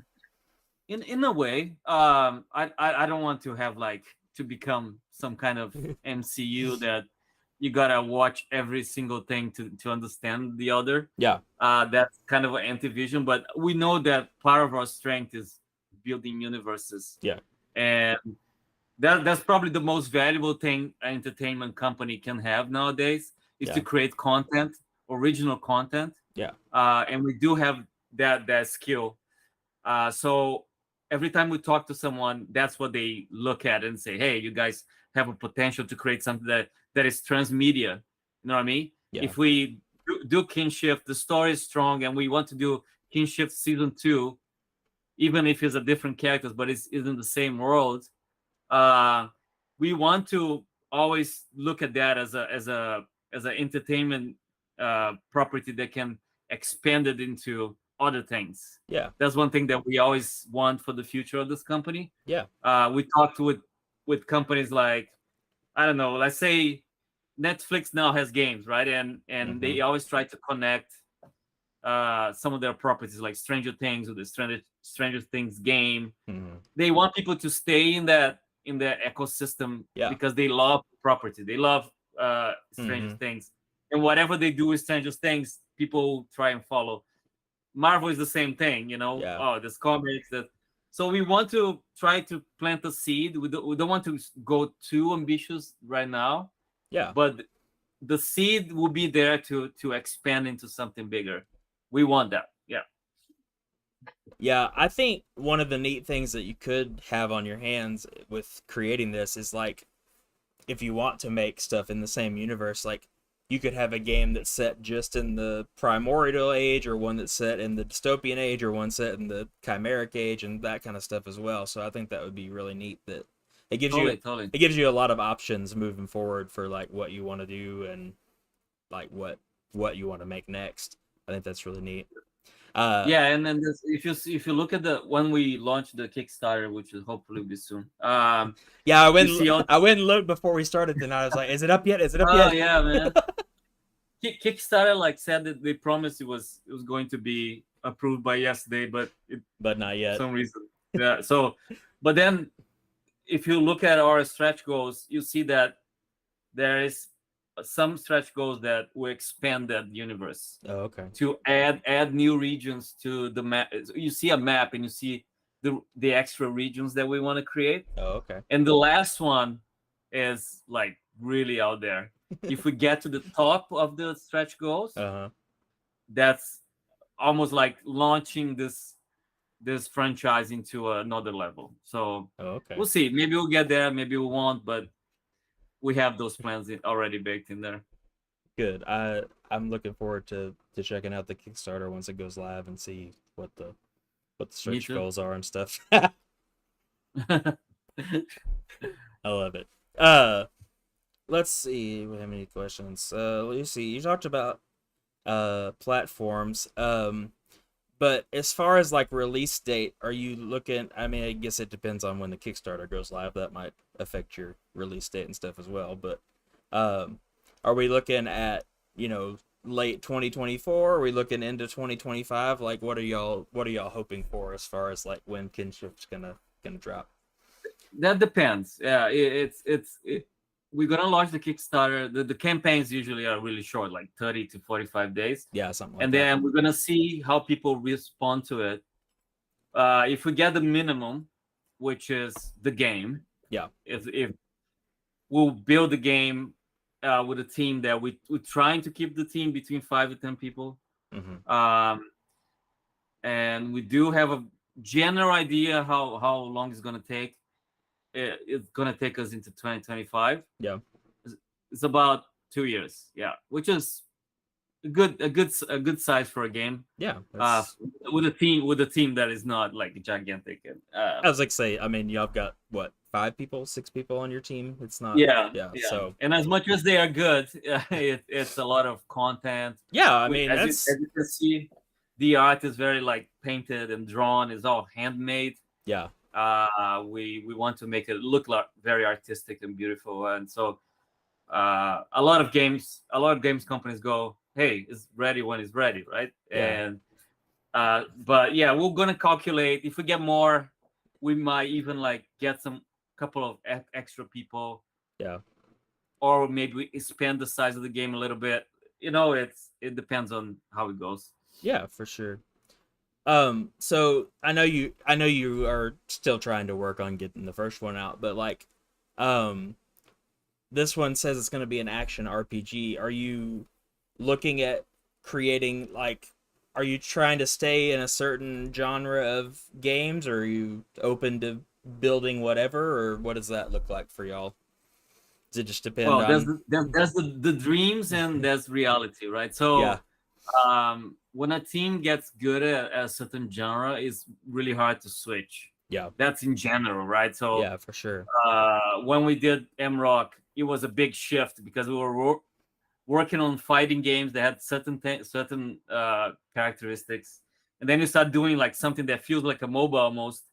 B: In a way, I don't want to have like to become some kind of MCU that you gotta watch every single thing to understand the other.
A: Yeah.
B: That's kind of an anti-vision, but we know that part of our strength is building universes.
A: Yeah.
B: And that's probably the most valuable thing an entertainment company can have nowadays, is to create content, original content.
A: Yeah.
B: And we do have that skill. So every time we talk to someone, that's what they look at and say, hey, you guys have a potential to create something that is transmedia. You know what I mean? Yeah. If we do Kinshft, the story is strong, and we want to do Kinshft season 2, even if it's a different characters, but it's in the same world. We want to always look at that as an entertainment property that can expand it into other things.
A: Yeah.
B: That's one thing that we always want for the future of this company.
A: Yeah.
B: We talked with companies like, I don't know, let's say Netflix now has games, right? And they always try to connect some of their properties, like Stranger Things with the Stranger Things game. They want people to stay in that ecosystem because they love property. They love Stranger Things, and whatever they do with Stranger Things, people try and follow. Marvel is the same thing, you know. Oh, there's comics that. So we want to try to plant a seed. We don't want to go too ambitious right now.
A: Yeah.
B: But the seed will be there to expand into something bigger. We want that. Yeah.
A: Yeah, I think one of the neat things that you could have on your hands with creating this is like, if you want to make stuff in the same universe, like you could have a game that's set just in the primordial age, or one that's set in the dystopian age, or one set in the chimeric age, and that kind of stuff as well. So I think that would be really neat. That it gives it gives you a lot of options moving forward for like what you want to do and like what you want to make next. I think that's really neat.
B: Yeah, and then if you look at when we launched the Kickstarter, which will hopefully be soon.
A: Yeah, I went and looked before we started tonight. I was like, "Is it up yet? Is it up yet?"
B: Oh yeah, man. Kickstarter like said that they promised it was going to be approved by yesterday, but
A: not yet.
B: For some reason. Yeah. So, but then if you look at our stretch goals, you see that there is some stretch goals that will expand that universe.
A: Oh, okay.
B: To add new regions to the map. You see a map and you see the extra regions that we want to create.
A: Oh, okay.
B: And the last one is like really out there. If we get to the top of the stretch goals, that's almost like launching this franchise into another level. So we'll see. Maybe we'll get there, maybe we won't, but we have those plans already baked in there.
A: Good. I'm looking forward to checking out the Kickstarter once it goes live and see what the stretch goals are and stuff. I love it. Let's see. We have any questions? Lucy, you talked about platforms. But as far as like release date, are you looking? I mean, I guess it depends on when the Kickstarter goes live. That might affect your release date and stuff as well. But are we looking at, you know, late 2024? Are we looking into 2025? Like, what are y'all hoping for as far as like when Kinshift's gonna drop?
B: That depends. Yeah, we're gonna launch the Kickstarter. The campaigns usually are really short, like 30 to 45 days.
A: Yeah, something like
B: and
A: that.
B: And then we're gonna see how people respond to it. If we get the minimum, which is the game, if we'll build the game with a team that we're trying to keep the team between 5 to 10 people. And we do have a general idea how long it's gonna take. It's gonna take us into 2025.
A: Yeah,
B: it's about 2 years. Yeah, which is a good size for a game.
A: Yeah,
B: with a team that is not like gigantic. And
A: I was like, say, I mean, y'all got what, 5 people, 6 people on your team? It's not.
B: Yeah.
A: So,
B: and as much as they are good, it's a lot of content.
A: Yeah, I mean,
B: as you can see, the art is very like painted and drawn. It's all handmade.
A: Yeah.
B: We want to make it look like very artistic and beautiful, and so a lot of games companies go, hey, it's ready when it's ready, right?
A: Yeah.
B: And but yeah, we're gonna calculate. If we get more, we might even like get some couple of extra people.
A: Yeah.
B: Or maybe we expand the size of the game a little bit. You know, it depends on how it goes.
A: Yeah, for sure. So I know you are still trying to work on getting the first one out, but like, this one says it's going to be an action RPG. Are you looking at creating, like, are you trying to stay in a certain genre of games, or are you open to building whatever, or what does that look like for y'all? Does it just depend on...
B: There's the dreams and there's reality, right? So
A: yeah.
B: When a team gets good at a certain genre, it's really hard to switch.
A: Yeah.
B: That's in general, right? So
A: yeah, for sure.
B: When we did MCOC, it was a big shift because we were working on fighting games that had certain characteristics, and then you start doing like something that feels like a MOBA almost.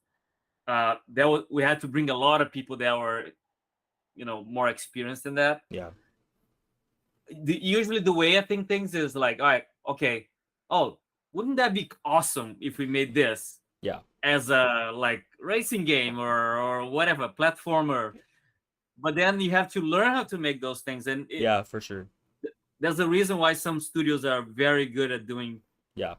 B: We had to bring a lot of people that were, more experienced in that.
A: Yeah.
B: Usually the way I think things is like, all right, okay, oh, wouldn't that be awesome if we made this
A: Yeah.
B: as a like racing game or whatever platformer? But then you have to learn how to make those things, and
A: Yeah, for sure.
B: there's a reason why some studios are very good at doing
A: Yeah.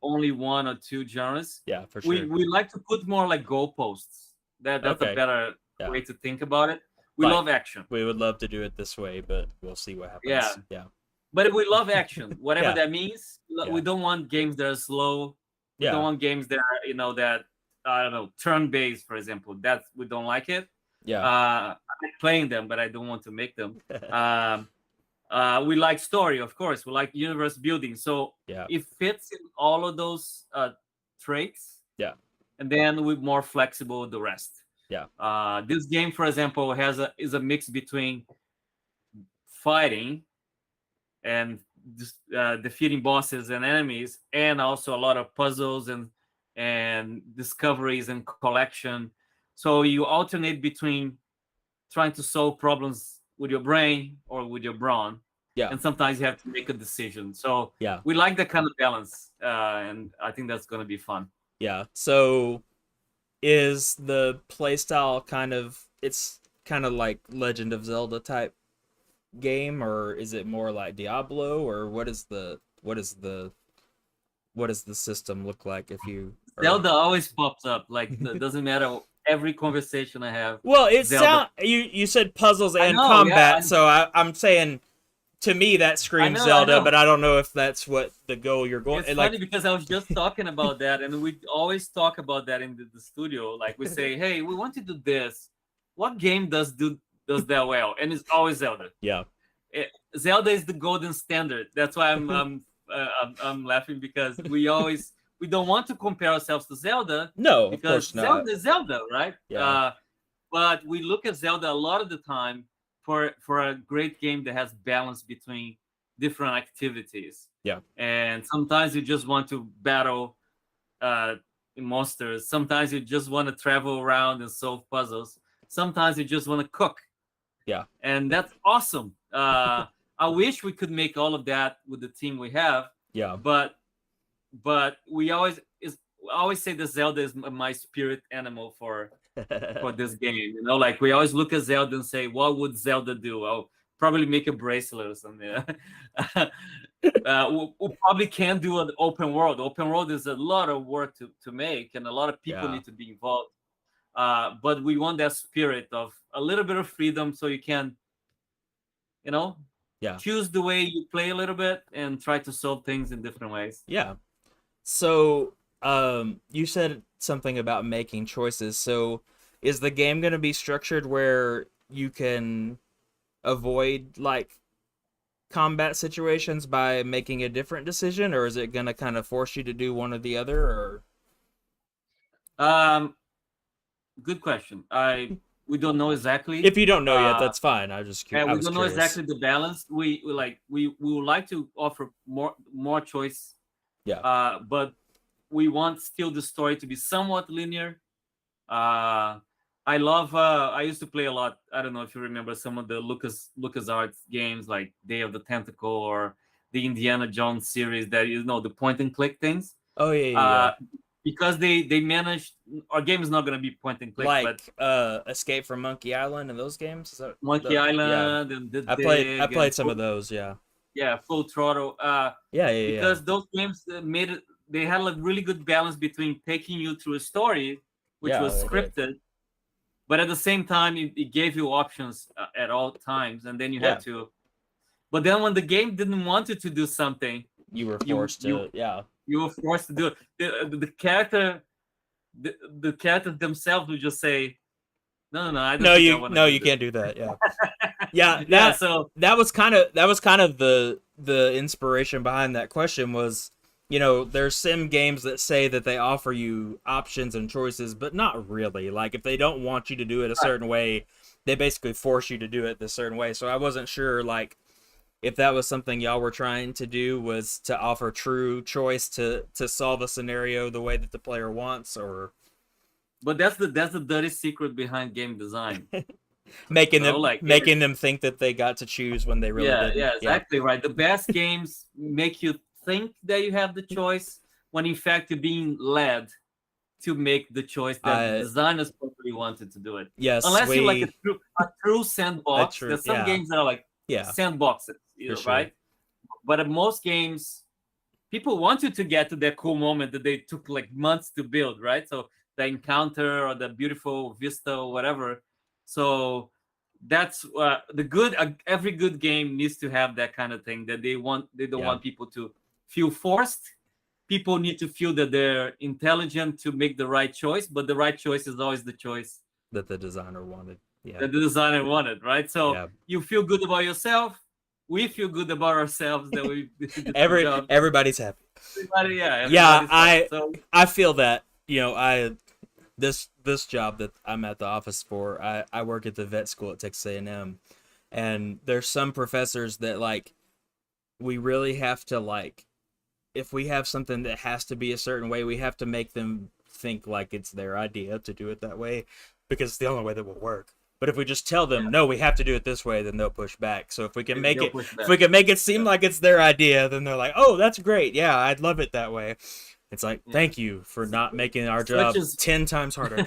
B: only one or two genres.
A: Yeah, for
B: We
A: sure.
B: like to put more like goalposts. That's
A: Okay.
B: a better
A: Yeah.
B: way to think about it. We
A: Like,
B: love action.
A: We would love to do it this way, but we'll see what happens.
B: Yeah.
A: Yeah.
B: But we love action, whatever
A: Yeah.
B: that means.
A: Yeah.
B: We don't want games that are slow. We
A: Yeah.
B: don't want games that are, that I don't know, turn-based, for example. That we don't like it.
A: Yeah.
B: I like playing them, but I don't want to make them. We like story, of course. We like universe building. So
A: Yeah.
B: it fits in all of those traits.
A: Yeah.
B: And then we're more flexible with the rest.
A: Yeah.
B: This game, for example, is a mix between fighting and just, defeating bosses and enemies, and also a lot of puzzles and discoveries and collection. So you alternate between trying to solve problems with your brain or with your brawn.
A: Yeah.
B: And sometimes you have to make a decision. So
A: Yeah.
B: we like that kind of balance, and I think that's going to be fun.
A: Yeah. So is the playstyle it's kind of like Legend of Zelda type game, or is it more like Diablo, or what is the system look like if you
B: Zelda always pops up. Like, it doesn't matter. Every conversation I have.
A: Well, you said puzzles and combat,
B: yeah,
A: so I'm saying, to me that screams Zelda, but I don't know if that's what the goal you're going.
B: It's funny because I was just talking about that, and we always talk about that in the studio. Like, we say, "Hey, we want to do this. What game does that well?" And it's always Zelda.
A: Yeah.
B: Zelda is the golden standard. That's why I'm laughing, because we don't want to compare ourselves to Zelda.
A: No,
B: because
A: of course not.
B: Zelda is Zelda, right?
A: Yeah.
B: But we look at Zelda a lot of the time for a great game that has balance between different activities.
A: Yeah.
B: And sometimes you just want to battle monsters. Sometimes you just want to travel around and solve puzzles. Sometimes you just want to cook.
A: Yeah.
B: And that's awesome. I wish we could make all of that with the team we have.
A: Yeah.
B: But we always say that Zelda is my spirit animal for this game. Like, we always look at Zelda and say, what would Zelda do? I'll probably make a bracelet or something. We probably can't do an open world. Open world is a lot of work to make, and a lot of people need to be involved. But we want that spirit of a little bit of freedom, so you can, choose the way you play a little bit and try to solve things in different ways.
A: Yeah. So, you said something about making choices. So, is the game going to be structured where you can avoid, like, combat situations by making a different decision, or is it going to kind of force you to do one or the other, or?
B: Good question. We don't know exactly.
A: If you don't know yet, that's fine. I just curious.
B: We don't know exactly the balance. We would like to offer more choice.
A: Yeah.
B: But we want still the story to be somewhat linear. I love. I used to play a lot. I don't know if you remember some of the LucasArts games, like Day of the Tentacle or the Indiana Jones series. That the point and click things.
A: Oh yeah.
B: Because they managed. Our game is not going to be point and click,
A: but Escape from Monkey Island and those games.
B: Monkey Island and
A: I played some of those. Yeah.
B: Yeah, Full Throttle. Because those games made it. They had a really good balance between taking you through a story, which was scripted, but at the same time, it gave you options at all times, and then you had to. But then when the game didn't want you to do something,
A: you were forced to.
B: You were forced to do it. The characters themselves would just say, "No, I don't
A: you can't do that." Yeah, So that was kind of the inspiration behind that question was, there's sim games that say that they offer you options and choices, but not really. Like, if they don't want you to do it a certain way, they basically force you to do it this certain way. So I wasn't sure, like, if that was something y'all were trying to do, was to offer true choice to solve a scenario the way that the player wants, or
B: But that's the dirty secret behind game design.
A: making them
B: Like
A: making them think that they got to choose when they really didn't.
B: yeah, exactly right. The best games make you think that you have the choice when in fact you're being led to make the choice that the designers probably wanted to do it.
A: Yes,
B: Unless you're like a true sandbox. There's some games that are like sandboxes, right? But in most games, people want you to get to that cool moment that they took like months to build, right? So the encounter or the beautiful vista or whatever. So that's the good. Every good game needs to have that kind of thing that they want. They don't want people to feel forced. People need to feel that they're intelligent to make the right choice, but the right choice is always the choice
A: that the designer wanted. Yeah,
B: that the designer wanted, right? So you feel good about yourself. We feel good about ourselves that we
A: everybody's happy. I feel that, this job that I'm at the office for, I work at the vet school at Texas A&M, and there's some professors that like we really have to like, if we have something that has to be a certain way, we have to make them think like it's their idea to do it that way, because it's the only way that will work. But if we just tell them, no, we have to do it this way, then they'll push back. So if we can make it seem like it's their idea, then they're like, oh, that's great. Yeah, I'd love it that way. It's like, thank you for not making our job 10 times harder.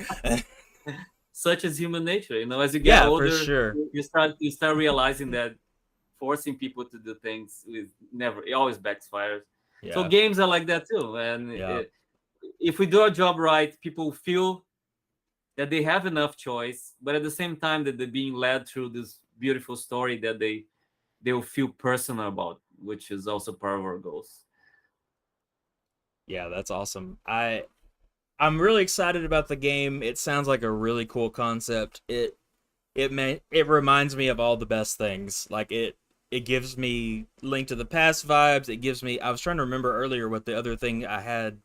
B: Such as human nature, as you get older,
A: for sure.
B: you start realizing that forcing people to do things it always backfires. Yeah. So games are like that too. And if we do our job right, people feel that they have enough choice, but at the same time that they're being led through this beautiful story that they will feel personal about, which is also part of our goals.
A: Yeah, that's awesome. I'm really excited about the game. It sounds like a really cool concept. It reminds me of all the best things. Like it gives me Link to the Past vibes. It gives me, I was trying to remember earlier what the other thing I had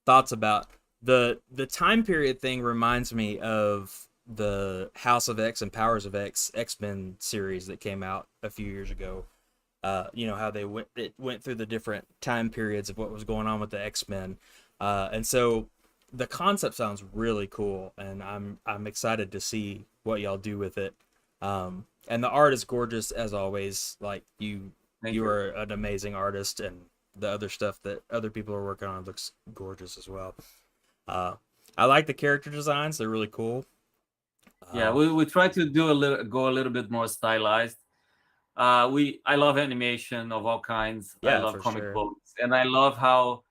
A: thoughts about. The time period thing reminds me of the House of X and Powers of X X-Men series that came out a few years ago. How it went through the different time periods of what was going on with the X-Men. And so the concept sounds really cool, and I'm excited to see what y'all do with it. And the art is gorgeous as always. Like you are an amazing artist, and the other stuff that other people are working on looks gorgeous as well. I like the character designs; they're really cool.
B: We try to go a little bit more stylized. I love animation of all kinds. I love comic books, and I love how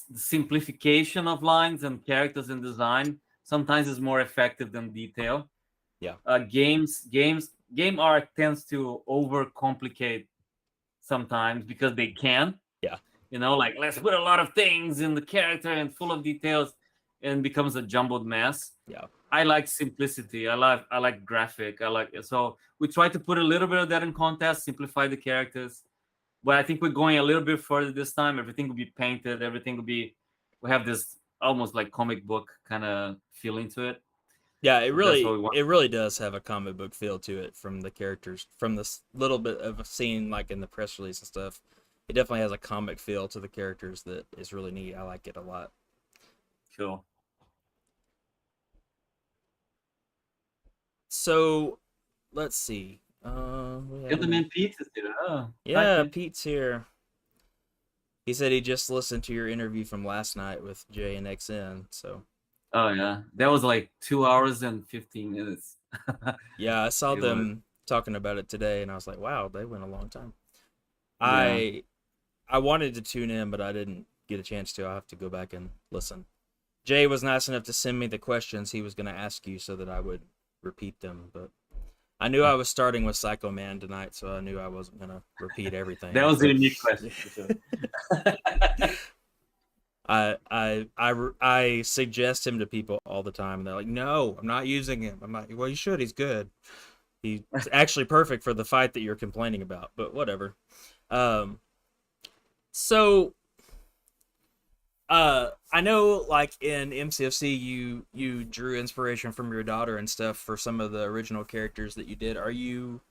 B: the simplification of lines and characters and design sometimes is more effective than detail. Game art tends to overcomplicate sometimes because they can. Like let's put a lot of things in the character and full of details, and becomes a jumbled mess. I like simplicity. I like graphic. So we try to put a little bit of that in contest, simplify the characters. But I think we're going a little bit further this time. Everything will be painted. We have this almost like comic book kind of feeling to it.
A: Yeah, it really does have a comic book feel to it from the characters, from this little bit of a scene like in the press release and stuff. It definitely has a comic feel to the characters that is really neat. I like it a lot.
B: Cool.
A: So, let's see.
B: Pete is here.
A: Yeah, Pete's here. He said he just listened to your interview from last night with Jay and XN. So.
B: Oh yeah, that was like 2 hours and 15 minutes.
A: Yeah, I saw them talking about it today, and I was like, wow, they went a long time.
B: Yeah.
A: I wanted to tune in, but I didn't get a chance to. I'll have to go back and listen. Jay was nice enough to send me the questions he was going to ask you so that I would repeat them, but I knew I was starting with Psycho Man tonight, so I knew I wasn't going to repeat everything.
B: That was a unique question for sure.
A: I suggest him to people all the time, and they're like, no, I'm not using him. I'm like, well, you should. He's good. He's actually perfect for the fight that you're complaining about, but whatever. So I know like in MCOC you drew inspiration from your daughter and stuff for some of the original characters that you did. Are you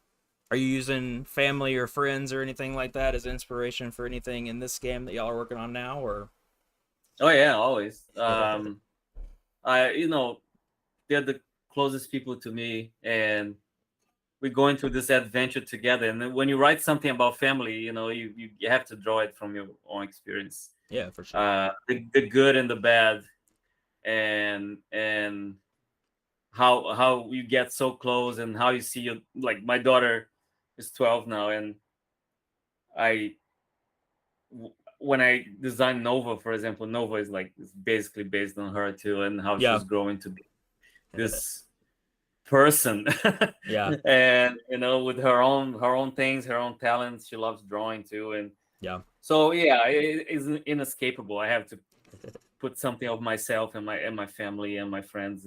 A: Are you using family or friends or anything like that as inspiration for anything in this game that y'all are working on now, or?
B: Oh yeah, always. They're the closest people to me, and we're going through this adventure together. And then when you write something about family, you have to draw it from your own experience.
A: Yeah, for sure.
B: The good and the bad, and how you get so close, and how you see your, like, my daughter is 12 now, and when I design Nova, for example, Nova is basically based on her too, and how
A: Yeah.
B: she's growing to be this person.
A: Yeah.
B: And with her own things, her own talents. She loves drawing too, and
A: Yeah.
B: so yeah, it is inescapable. I have to put something of myself and my family and my friends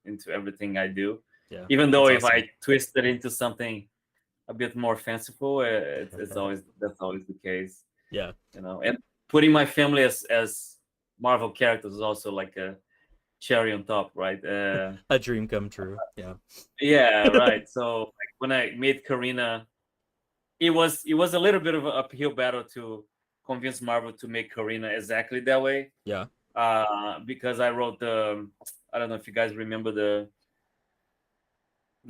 B: into everything I do.
A: Yeah.
B: Even though
A: That's
B: if
A: awesome.
B: I twist it into something a bit more fanciful, that's always the case.
A: Yeah.
B: And putting my family as Marvel characters is also like a cherry on top, right?
A: A dream come true. Yeah.
B: Yeah, right. So like when I made Karina, it was a little bit of an uphill battle to convince Marvel to make Karina exactly that way.
A: Yeah.
B: Because I wrote I don't know if you guys remember the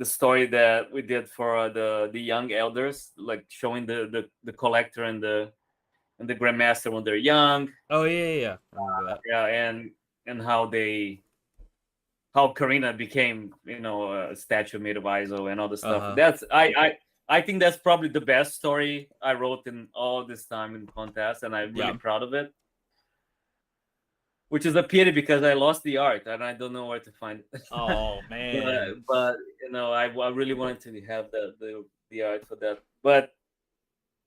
B: story that we did for the young elders, like showing the collector and the grandmaster when they're young.
A: Oh yeah. I remember that.
B: Yeah, and how Karina became, a statue made of ISO and all the stuff.
A: Uh-huh.
B: That's I think that's probably the best story I wrote in all this time in contest, and I'm really proud of it. Which is a pity because I lost the art and I don't know where to find it.
A: Oh man.
B: but I really wanted to have the art for that. But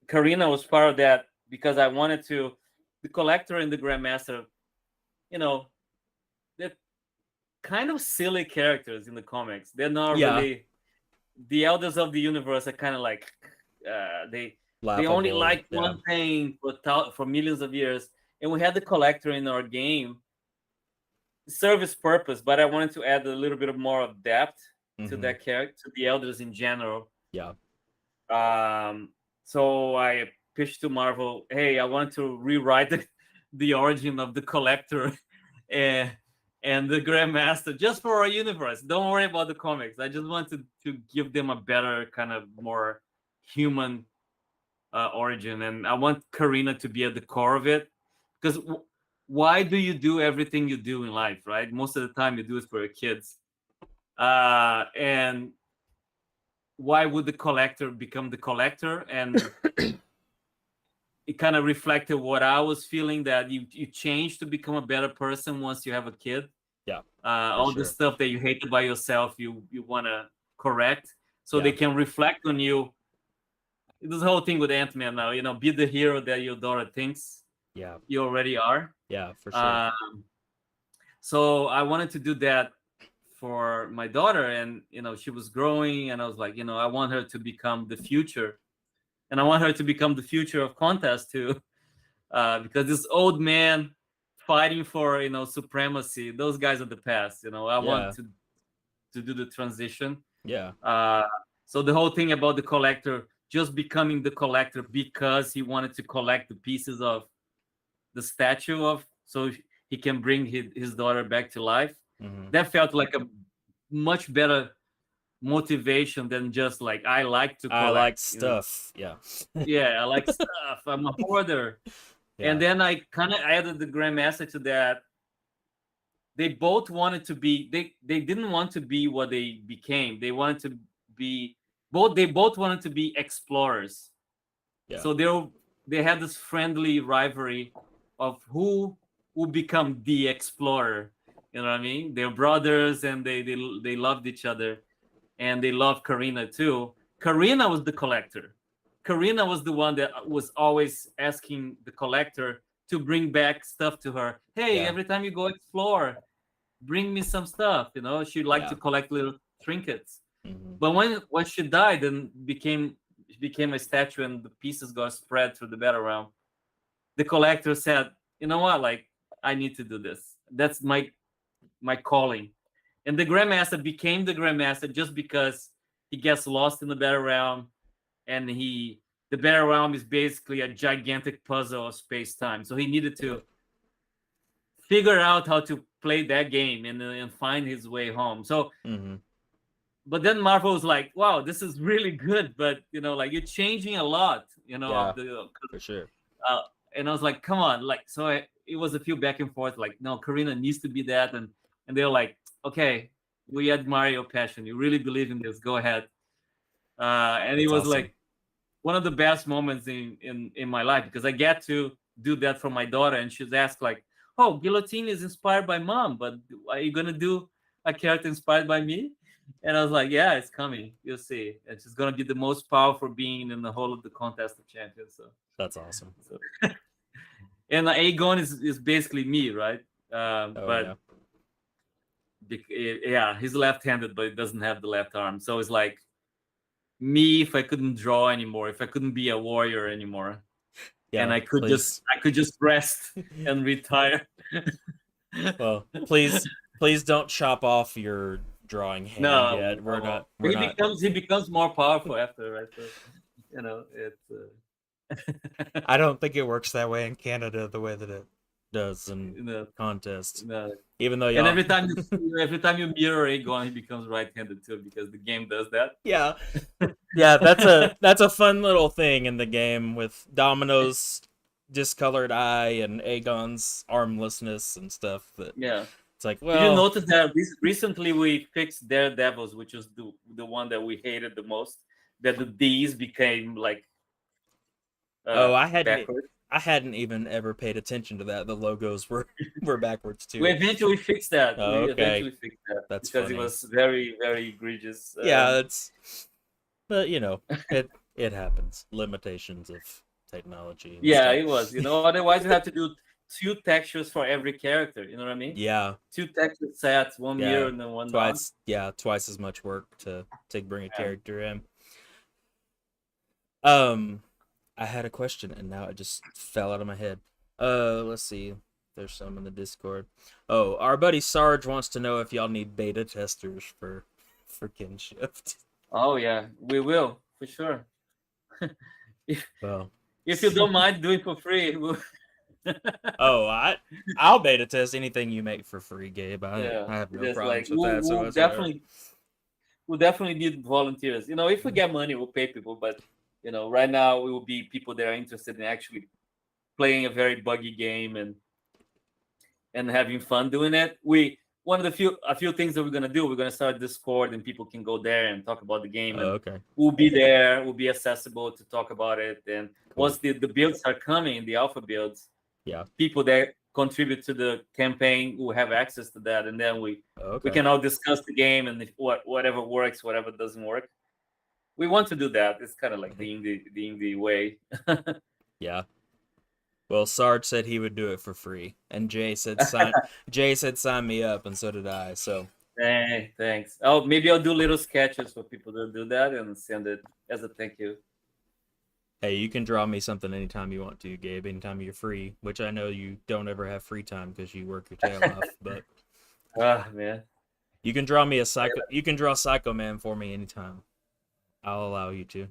B: Karina was part of that because I wanted to. The collector and the grandmaster, they're kind of silly characters in the comics. They're not really. The elders of the universe are kind of like they only like one thing for millions of years. And we had the collector in our game, service purpose, but I wanted to add a little bit of more of depth to that character, to the elders in general.
A: Yeah.
B: So I pitched to Marvel, hey, I want to rewrite the origin of the collector and the Grandmaster just for our universe. Don't worry about the comics. I just want to give them a better, kind of more human origin, and I want Karina to be at the core of it. Because why do you do everything you do in life, right? Most of the time you do it for your kids. And why would the collector become the collector? And it kind of reflected what I was feeling, that you change to become a better person once you have a kid.
A: Yeah.
B: All the stuff that you hated by yourself, you want to correct so they can reflect on you. This whole thing with Ant-Man now, be the hero that your daughter thinks you already are.
A: Yeah, for sure.
B: So I wanted to do that for my daughter, and she was growing, and I was like, I want her to become the future, and I want her to become the future of contest too, because this old man fighting for supremacy, those guys are the past. I want to do the transition. So the whole thing about the collector just becoming the collector because he wanted to collect the pieces of the statue of, so he can bring his daughter back to life. That felt like a much better motivation than just like I like to collect.
A: I like stuff.
B: Yeah, I like stuff. I'm a hoarder. And then I kind of added the Grandmaster to that. They both wanted to be, they didn't want to be what they became. They wanted to be they both wanted to be explorers. So they had this friendly rivalry of who would become the explorer. You know what I mean? They're brothers, and they loved each other, and they loved Karina too. Karina was the collector. Karina was the one that was always asking the collector to bring back stuff to her. Hey, every time you go explore, bring me some stuff. She liked to collect little trinkets. But when she died and became a statue, and the pieces got spread through the battle realm, the collector said, you know what, like, I need to do this. That's my calling. And the Grandmaster became the Grandmaster just because he gets lost in the battle realm. and the Better Realm is basically a gigantic puzzle of space time. So he needed to figure out how to play that game and find his way home. So, but then Marvel was like, "Wow, this is really good," but like you're changing a lot,
A: Yeah, for sure.
B: And I was like, "Come on!" Like, so it was a few back and forth. Like, no, Karina needs to be that, and they were like, "Okay, we admire your passion. You really believe in this. Go ahead." And it was
A: awesome.
B: like one of the best moments in my life, because I get to do that for my daughter, and she's asked like, "Oh, Guillotine is inspired by Mom, but are you gonna do a character inspired by me?" And I was like, "Yeah, it's coming. You'll see. It's just gonna be the most powerful being in the whole of the Contest of Champions." So
A: that's awesome.
B: So, and Aegon is basically me, right? But yeah, he's left-handed, but he doesn't have the left arm. So it's like me if I couldn't draw anymore, if I couldn't be a warrior anymore, and I could just rest and retire.
A: Well, please don't chop off your drawing hand yet. We're not.
B: He becomes more powerful after, right? So, it's.
A: I don't think it works that way in Canada the way that it does in Contest.
B: No.
A: Even though
B: and every time you mirror Aegon, he becomes right-handed too, because the game does that.
A: Yeah, yeah, that's a fun little thing in the game with Domino's discolored eye and Aegon's armlessness and stuff. That it's like, well,
B: did you notice that recently we fixed Daredevils, which was the one that we hated the most, that the D's became like
A: I hadn't even ever paid attention to that. The logos were backwards too.
B: We eventually fixed that.
A: Oh, okay.
B: That's because funny. It was very, very egregious.
A: Yeah, but it happens. Limitations of technology.
B: Yeah, stuff. It was. Otherwise you have to do 2 textures for every character. You know what I mean?
A: Yeah.
B: 2 texture sets, one mirror and then one
A: twice. Yeah, twice as much work to bring a character in. I had a question and now it just fell out of my head. Let's see. There's some in the Discord. Oh, our buddy Sarge wants to know if y'all need beta testers for Kinshft.
B: Oh yeah, we will for sure.
A: if
B: you don't mind doing for free,
A: I'll beta test anything you make for free, Gabe. I have no problems with that.
B: We'll definitely need volunteers. If we get money, we'll pay people, but right now it will be people that are interested in actually playing a very buggy game and having fun doing it. One of a few things that we're gonna do. We're gonna start Discord, and people can go there and talk about the game. And
A: okay.
B: We'll be there. We'll be accessible to talk about it. And once the builds are coming, the alpha builds, people that contribute to the campaign will have access to that, and then we can all discuss the game and whatever works, whatever doesn't work. We want to do that. It's kind of like the indie way.
A: Yeah. Well, Sarge said he would do it for free, and Jay said sign me up, and so did I. So.
B: Hey, thanks. Oh, maybe I'll do little sketches for people to do that and send it as a thank you.
A: Hey, you can draw me something anytime you want to, Gabe. Anytime you're free, which I know you don't ever have free time because you work your tail off. But.
B: Man.
A: You can draw me a Psycho. You can draw Psycho Man for me anytime. I'll allow you to.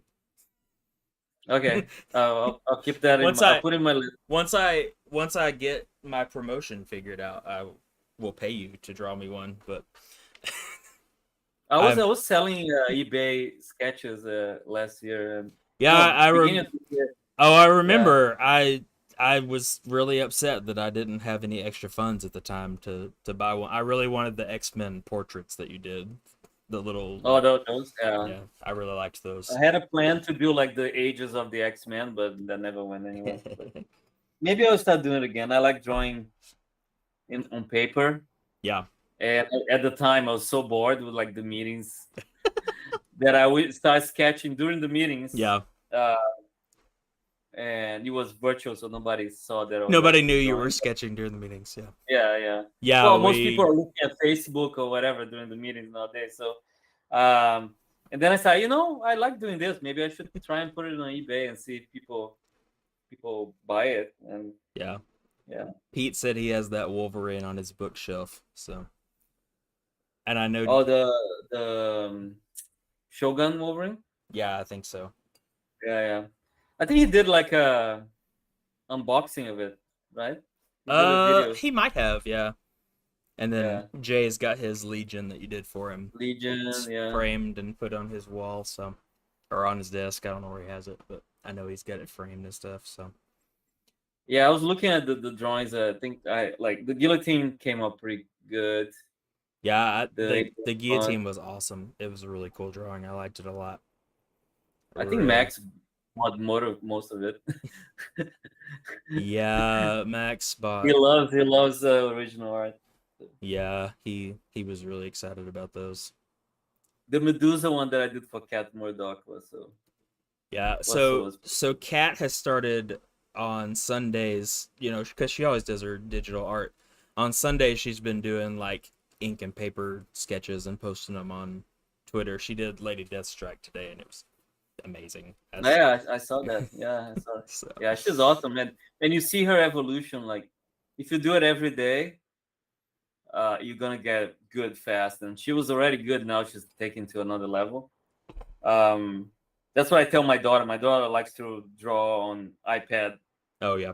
B: Okay, I'll keep that I'll put in my list.
A: Once I get my promotion figured out, I will pay you to draw me one. But
B: I was selling eBay sketches last year.
A: I remember. I was really upset that I didn't have any extra funds at the time to buy one. I really wanted the X-Men portraits that you did. The little
B: those
A: yeah, I really liked those.
B: I had a plan to do like the ages of the X-Men, but that never went anywhere. Maybe I'll start doing it again. I like drawing on paper.
A: Yeah.
B: And at the time I was so bored with like the meetings that I would start sketching during the meetings.
A: Yeah.
B: And it was virtual, so nobody saw that.
A: Nobody knew you were sketching during the meetings.
B: Yeah.
A: Well,
B: most people are looking at Facebook or whatever during the meetings nowadays. So, and then I said, I like doing this. Maybe I should try and put it on eBay and see if people buy it. And
A: yeah.
B: Pete
A: said he has that Wolverine on his bookshelf. So, and I know.
B: Oh, the Shogun Wolverine.
A: Yeah, I think so.
B: Yeah. I think he did like a unboxing of it, right? He did a video.
A: He might have, yeah. And then
B: Yeah.
A: Jay's got his Legion that you did for him.
B: Legion,
A: It's
B: yeah.
A: framed and put on his wall, so, or on his desk. I don't know where he has it, but I know he's got it framed and stuff. So
B: Yeah, I was looking at the drawings. I think I like the guillotine came up pretty good.
A: yeah,
B: The
A: the guillotine was awesome. It was a really cool drawing. I liked it a lot.
B: I think Max bought most of it.
A: Yeah, Max bought.
B: He loves the original art.
A: Yeah, he was really excited about those.
B: The Medusa one that I did for Cat Murdoch was so.
A: Yeah, so Kat has started on Sundays, you know, because she always does her digital art. On Sundays, she's been doing like ink and paper sketches and posting them on Twitter. She did Lady Deathstrike today, and it was amazing.
B: Yeah, I saw that. Yeah, I saw it. So. Yeah, she's awesome, and you see her evolution. Like, if you do it every day, you're gonna get good fast. And she was already good. Now she's taken to another level. That's what I tell my daughter. My daughter likes to draw on iPad.
A: Oh yeah.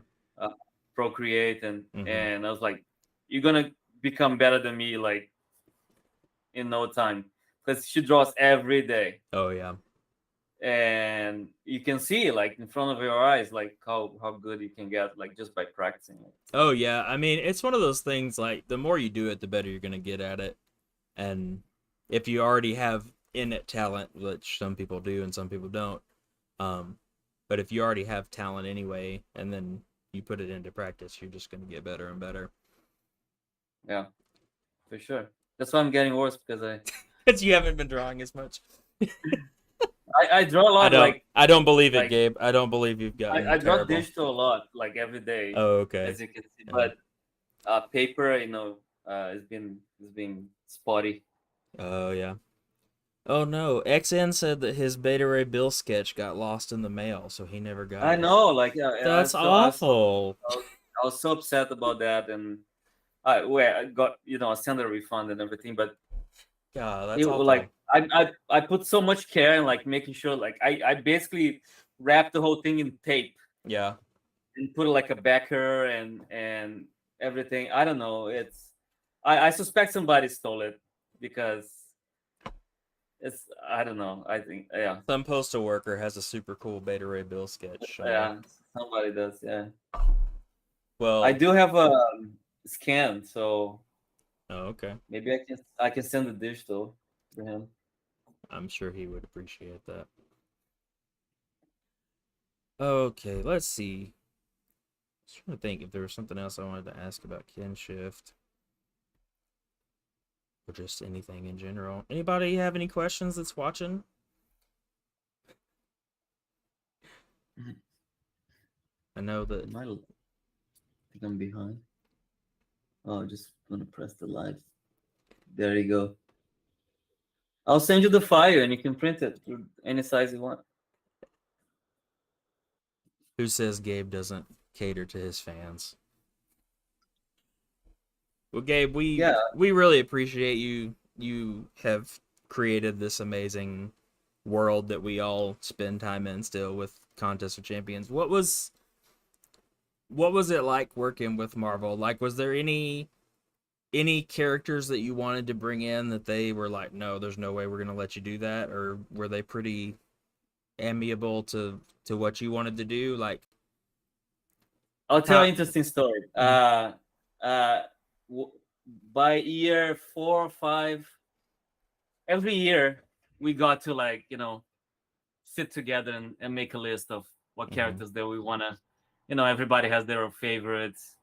B: Procreate and I was like, you're gonna become better than me like in no time, because she draws every day.
A: Oh yeah.
B: And you can see like in front of your eyes like how good you can get like just by practicing it.
A: Oh yeah, I mean it's one of those things like the more you do it, the better you're gonna get at it. And if you already have innate talent, which some people do and some people don't, but if you already have talent anyway, and then you put it into practice, you're just gonna get better and better.
B: Yeah, for sure. That's why I'm getting worse, because
A: because you haven't been drawing as much.
B: I draw a lot.
A: I don't believe it, Gabe. I don't believe you've got.
B: I draw digital a lot, like every day.
A: Oh, okay.
B: As you can see, but paper, has been spotty.
A: Oh yeah. Oh no, XN said that his Beta Ray Bill sketch got lost in the mail, so he never got it.
B: I know, like
A: that's awful.
B: I was so upset about that, and I got a standard refund and everything, but
A: yeah, that's awful.
B: Like I put so much care in like making sure, like I basically wrapped the whole thing in tape.
A: Yeah.
B: And put like a backer and everything. I don't know. I suspect somebody stole it, because I don't know. I think
A: some postal worker has a super cool Beta Ray Bill sketch.
B: Yeah, somebody does. Yeah.
A: Well,
B: I do have a scan, so.
A: Oh, okay.
B: Maybe I can send the digital to him.
A: I'm sure he would appreciate that. Okay, let's see. I was trying to think if there was something else I wanted to ask about Kinshft. Or just anything in general. Anybody have any questions that's watching? I know that.
B: I think I'm behind. Oh, just gonna press the live. There you go. I'll send you the file and you can print it to any size you want.
A: Who says Gabe doesn't cater to his fans? Well, Gabe, we really appreciate you. You have created this amazing world that we all spend time in still with Contest of Champions. What was it like working with Marvel? Like, was there any characters that you wanted to bring in that they were like, no, there's no way we're gonna let you do that, or were they pretty amiable to what you wanted to do? Like,
B: I'll tell an interesting story. By year 4 or 5, every year we got to like sit together and make a list of what characters that we want to. Everybody has their favorites.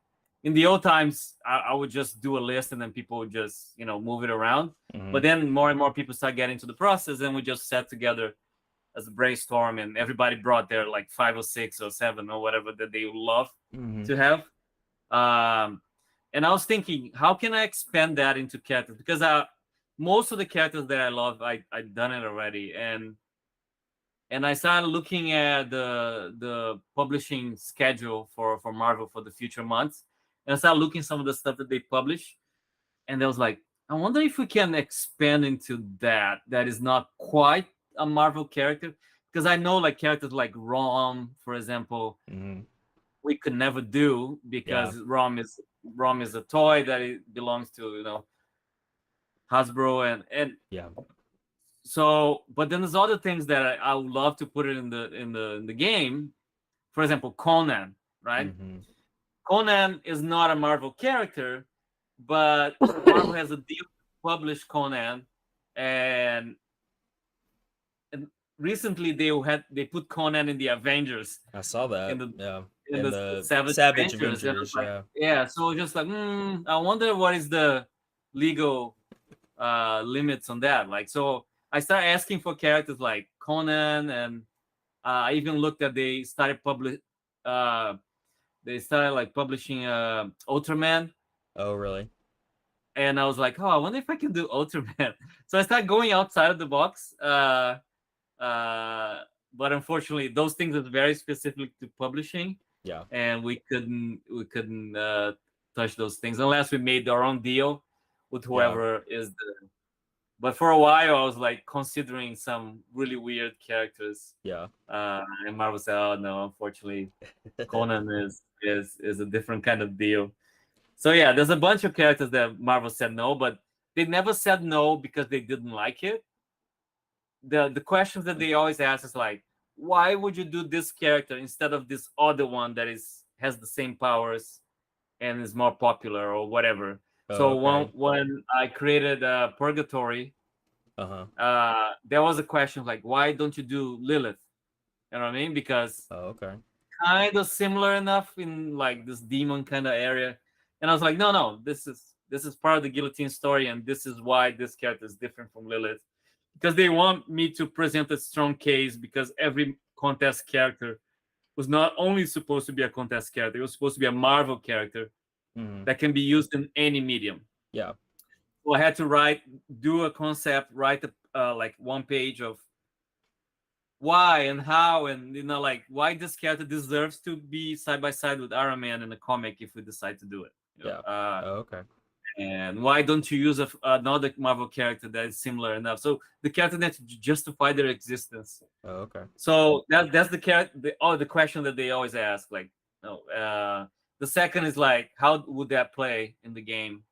B: In the old times, I would just do a list and then people would just, move it around. But then more and more people start getting into the process, and we just sat together as a brainstorm, and everybody brought their like 5 or 6 or 7 or whatever that they would love to have. And I was thinking, how can I expand that into characters? Because most of the characters that I love, I've done it already. And I started looking at the publishing schedule for Marvel for the future months. And I started looking at some of the stuff that they publish. And I was like, I wonder if we can expand into that is not quite a Marvel character. because I know like characters like Rom, for example, we could never do because Rom is a toy that it belongs to Hasbro and
A: Yeah.
B: so. But then there's other things that I would love to put it in the game. For example, Conan, right? Conan is not a Marvel character, but Marvel has a deal to publish Conan, and recently they put Conan in the Avengers.
A: I saw that.
B: In the
A: yeah.
B: in the
A: Savage
B: Avengers.
A: Avengers.
B: Like, yeah. So just like, I wonder what is the legal limits on that. Like, so I started asking for characters like Conan, and I even looked at they started publishing Ultraman.
A: Oh, really?
B: And I was like, I wonder if I can do Ultraman. So I started going outside of the box. But unfortunately, those things are very specific to publishing.
A: Yeah.
B: And we couldn't touch those things unless we made our own deal with whoever is the. But for a while, I was like considering some really weird characters.
A: Yeah.
B: And Marvel said, "Oh no, unfortunately, Conan is a different kind of deal." So yeah, there's a bunch of characters that Marvel said no, but they never said no because they didn't like it. The questions that they always ask is like, why would you do this character instead of this other one that has the same powers and is more popular or whatever? So when I created Purgatory, there was a question like, why don't you do Lilith? You know what I mean? Because kind of similar enough in like this demon kind of area. And I was like, no, this is part of the Guillotine story, and this is why this character is different from Lilith. Because they want me to present a strong case, because every contest character was not only supposed to be a contest character, it was supposed to be a Marvel character that can be used in any medium.
A: Yeah.
B: So I had to do a concept, write like one page of why and how, and like why this character deserves to be side by side with Iron Man in a comic if we decide to do it. And why don't you use another Marvel character that is similar enough? So the character needs to justify their existence. So that's the question that they always ask. Like, the second is like, how would that play in the game?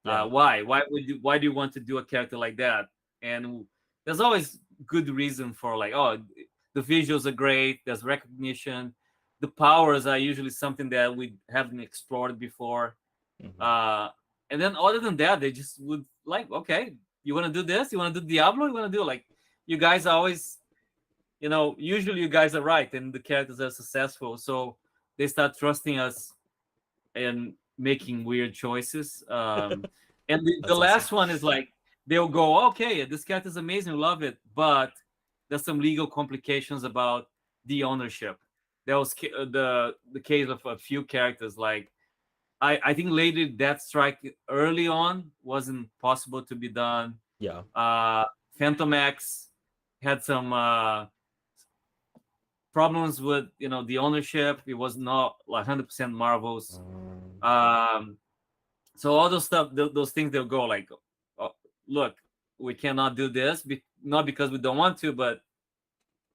B: Why do you want to do a character like that? And there's always good reason for like, the visuals are great. There's recognition. The powers are usually something that we haven't explored before. And then other than that, they just would like, okay, you want to do this? You want to do Diablo? You want to do like, you guys always, usually you guys are right and the characters are successful. So they start trusting us and making weird choices. And the last one is like, they'll go, okay, this character is amazing, love it, but there's some legal complications about the ownership. There was the case of a few characters, like I think Lady Deathstrike early on wasn't possible to be done. Phantom X had some problems with the ownership. It was not like 100% Marvel's. So all those stuff, those things, they'll go like, look, we cannot do this, not because we don't want to, but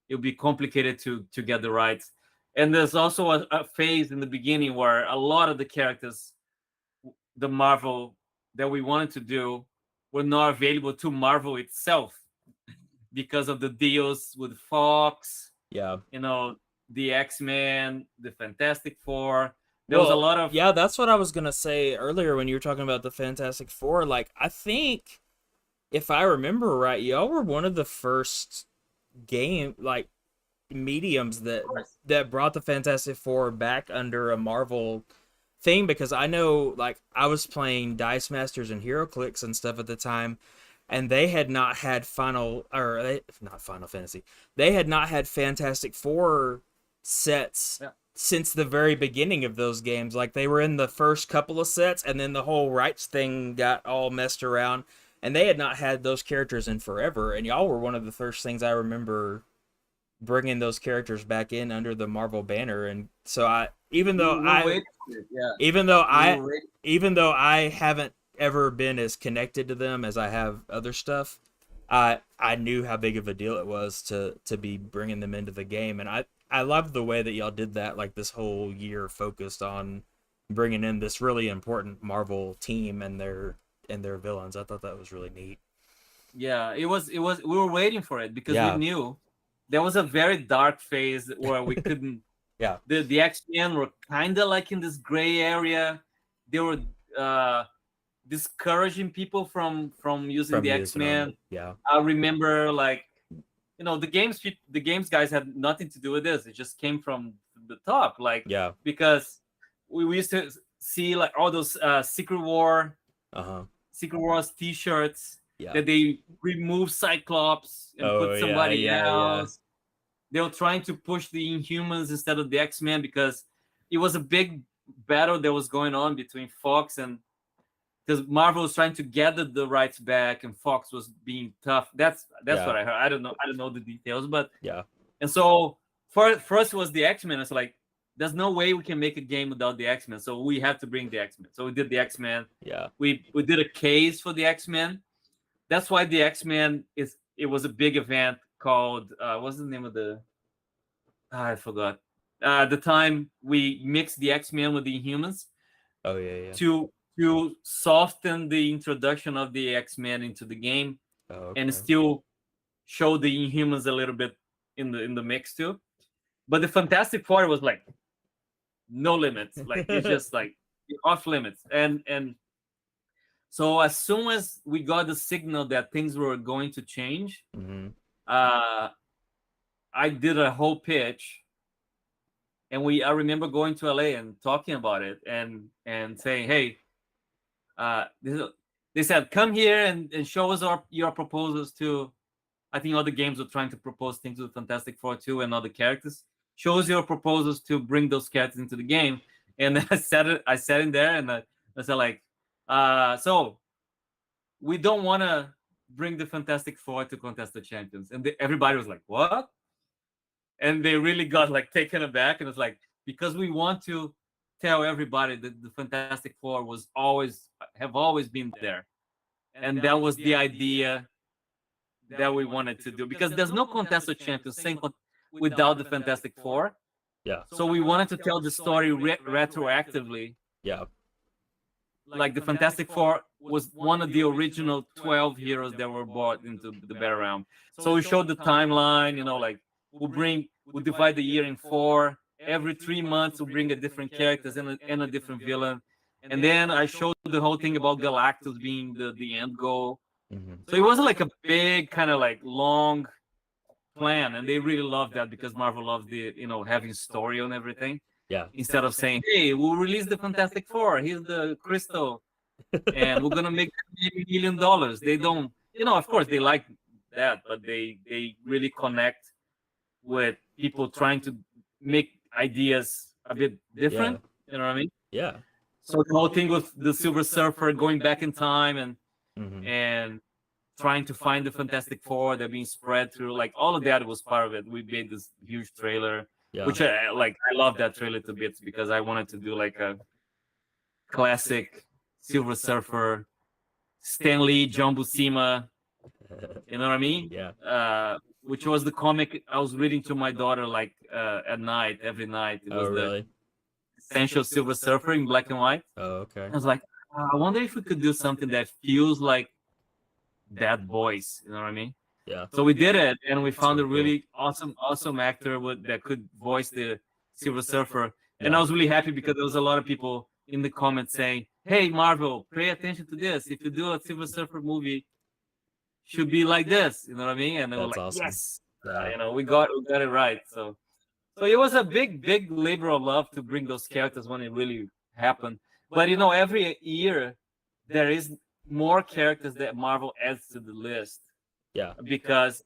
B: it'll be complicated to get the rights. And there's also a phase in the beginning where a lot of the characters, the Marvel that we wanted to do, were not available to Marvel itself because of the deals with Fox. The X-Men, the Fantastic Four. There was a lot of...
A: Yeah, that's what I was going to say earlier when you were talking about the Fantastic Four. Like, I think, if I remember right, y'all were one of the first mediums that brought the Fantastic Four back under a Marvel thing, because I know, like, I was playing Dice Masters and HeroClix and stuff at the time, and they had not had not Final Fantasy. They had not had Fantastic Four sets since the very beginning of those games. Like, they were in the first couple of sets, and then the whole rights thing got all messed around, and they had not had those characters in forever. And y'all were one of the first things I remember bringing those characters back in under the Marvel banner. And so even though I haven't ever been as connected to them as I have other stuff, I knew how big of a deal it was to be bringing them into the game, and I love the way that y'all did that. Like this whole year focused on bringing in this really important Marvel team and their villains. I thought that was really neat.
B: Yeah, it was we were waiting for it because we
A: Yeah,
B: knew there was a very dark phase where we couldn't
A: yeah,
B: the X-Men were kind of like in this gray area. They were uh discouraging people from using
A: from
B: the
A: using them.
B: X-Men.
A: Yeah,
B: I remember, like, the games guys had nothing to do with this. It just came from the top, like,
A: yeah,
B: because we used to see like all those
A: uh huh,
B: Secret Wars T-shirts
A: yeah.
B: that they remove Cyclops and
A: Oh
B: put
A: yeah,
B: somebody
A: yeah, yeah,
B: else. They were trying to push the Inhumans instead of the X-Men because it was a big battle that was going on between Fox and, because Marvel was trying to gather the rights back and Fox was being tough. That's
A: yeah,
B: what I heard. I don't know the details, but
A: yeah,
B: and so first was the X-Men. It's like there's no way we can make a game without the X-Men, so we have to bring the X-Men. So we did the X-Men.
A: yeah.
B: We did a case for the X-Men. That's why the X-Men it was a big event called what's the name of the I forgot. The time we mixed the X-Men with the Inhumans
A: Oh yeah, yeah.
B: to soften the introduction of the X-Men into the game
A: Oh
B: and
A: okay.
B: still show the Inhumans a little bit in the mix too. But the Fantastic Four was like no limits. Like it's just like off limits. And so as soon as we got the signal that things were going to change,
A: hmm
B: uh I did a whole pitch, and I remember going to LA and talking about it and saying, hey, they said, come here and show us your proposals to. I think other games were trying to propose things with Fantastic Four too and other characters. Show us your proposals to bring those characters into the game. And I sat in there and I said like, so we don't want to bring the Fantastic Four to contest the champions. And everybody was like, what? And they really got like taken aback, and it's like, because we want to tell everybody that the Fantastic Four have always been there, and that was the idea that we wanted to do, because there's no contest of champions without the Fantastic Four.
A: Yeah,
B: So we wanted to tell the story retroactively,
A: yeah,
B: like the Fantastic Four was one of the original 12 heroes that were brought into the battle realm. So we showed the timeline, like we'll divide the year in four. Every 3 months we'll bring a different characters and a different villain. And then I showed the whole thing about Galactus being the end goal.
A: hmm
B: So it wasn't like a big kind of like long plan, and they really loved that because Marvel loves the having story on everything.
A: yeah,
B: Instead of saying, "Hey, we'll release the Fantastic Four. Here's the crystal, and we're gonna make $1 million." They don't, Of course, they like that, but they really connect with people trying to make ideas a bit
A: yeah,
B: different. You know what I mean?
A: yeah.
B: So the whole thing with the Silver Surfer going back in time
A: hmm
B: and trying to find the Fantastic Four, they're being spread through, like all of that was part of it. We made this huge trailer,
A: Yeah,
B: which I love that trailer to bits because I wanted to do like a classic Silver Surfer, Stan Lee, John Buscema, you know what I mean?
A: yeah.
B: Which was the comic I was reading to my daughter like at night, every night. It
A: Oh
B: was the
A: really?
B: Essential Silver Surfer in black and white.
A: Oh okay.
B: I was like, I wonder if we could do something that feels like that voice. You know what I mean?
A: Yeah,
B: So we did it, and we found
A: so
B: a
A: cool.
B: really awesome actor that could voice the Silver Surfer. And I
A: Yeah,
B: was really happy because there was a lot of people in the comments saying, "Hey, Marvel, pay attention to this. If you do a Silver Surfer movie, should be like this." You know what I mean? And they were
A: that's
B: like,
A: awesome.
B: "Yes,
A: Yeah,
B: we got it right." So it was a big labor of love to bring those characters when it really happened. But every year there is more characters that Marvel adds to the list
A: yeah,
B: because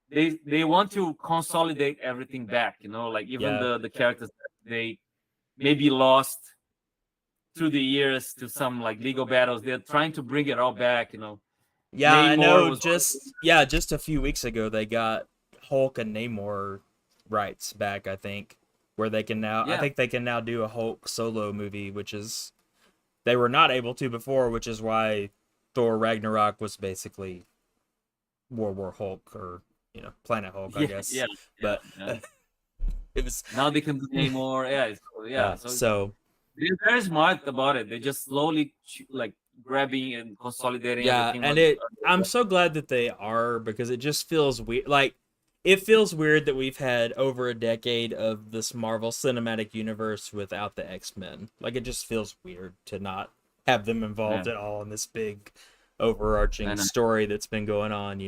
B: they want to consolidate everything back. Like even
A: yeah,
B: the characters that they maybe lost through the years to some like legal battles, they're trying to bring it all back.
A: yeah. I
B: Namor
A: know.
B: was
A: Just a few weeks ago they got Hulk and Namor rights back. I think where they can now. I
B: yeah
A: think they can now do a Hulk solo movie, which is they were not able to before, which is why Thor Ragnarok was basically World War Hulk or Planet Hulk, I
B: Yeah,
A: guess.
B: yeah, yeah,
A: But
B: yeah.
A: it was
B: Now they can do Namor. Yeah, yeah. So
A: so
B: they're very smart about it. They're just slowly like grabbing and consolidating
A: yeah,
B: everything.
A: and I'm so glad that they are because it just feels weird. Like it feels weird that we've had over a decade of this Marvel Cinematic Universe without the X-Men. Like it just feels weird to not have them
B: Yeah,
A: involved at all in this big
B: I
A: overarching
B: know.
A: story that's been going on.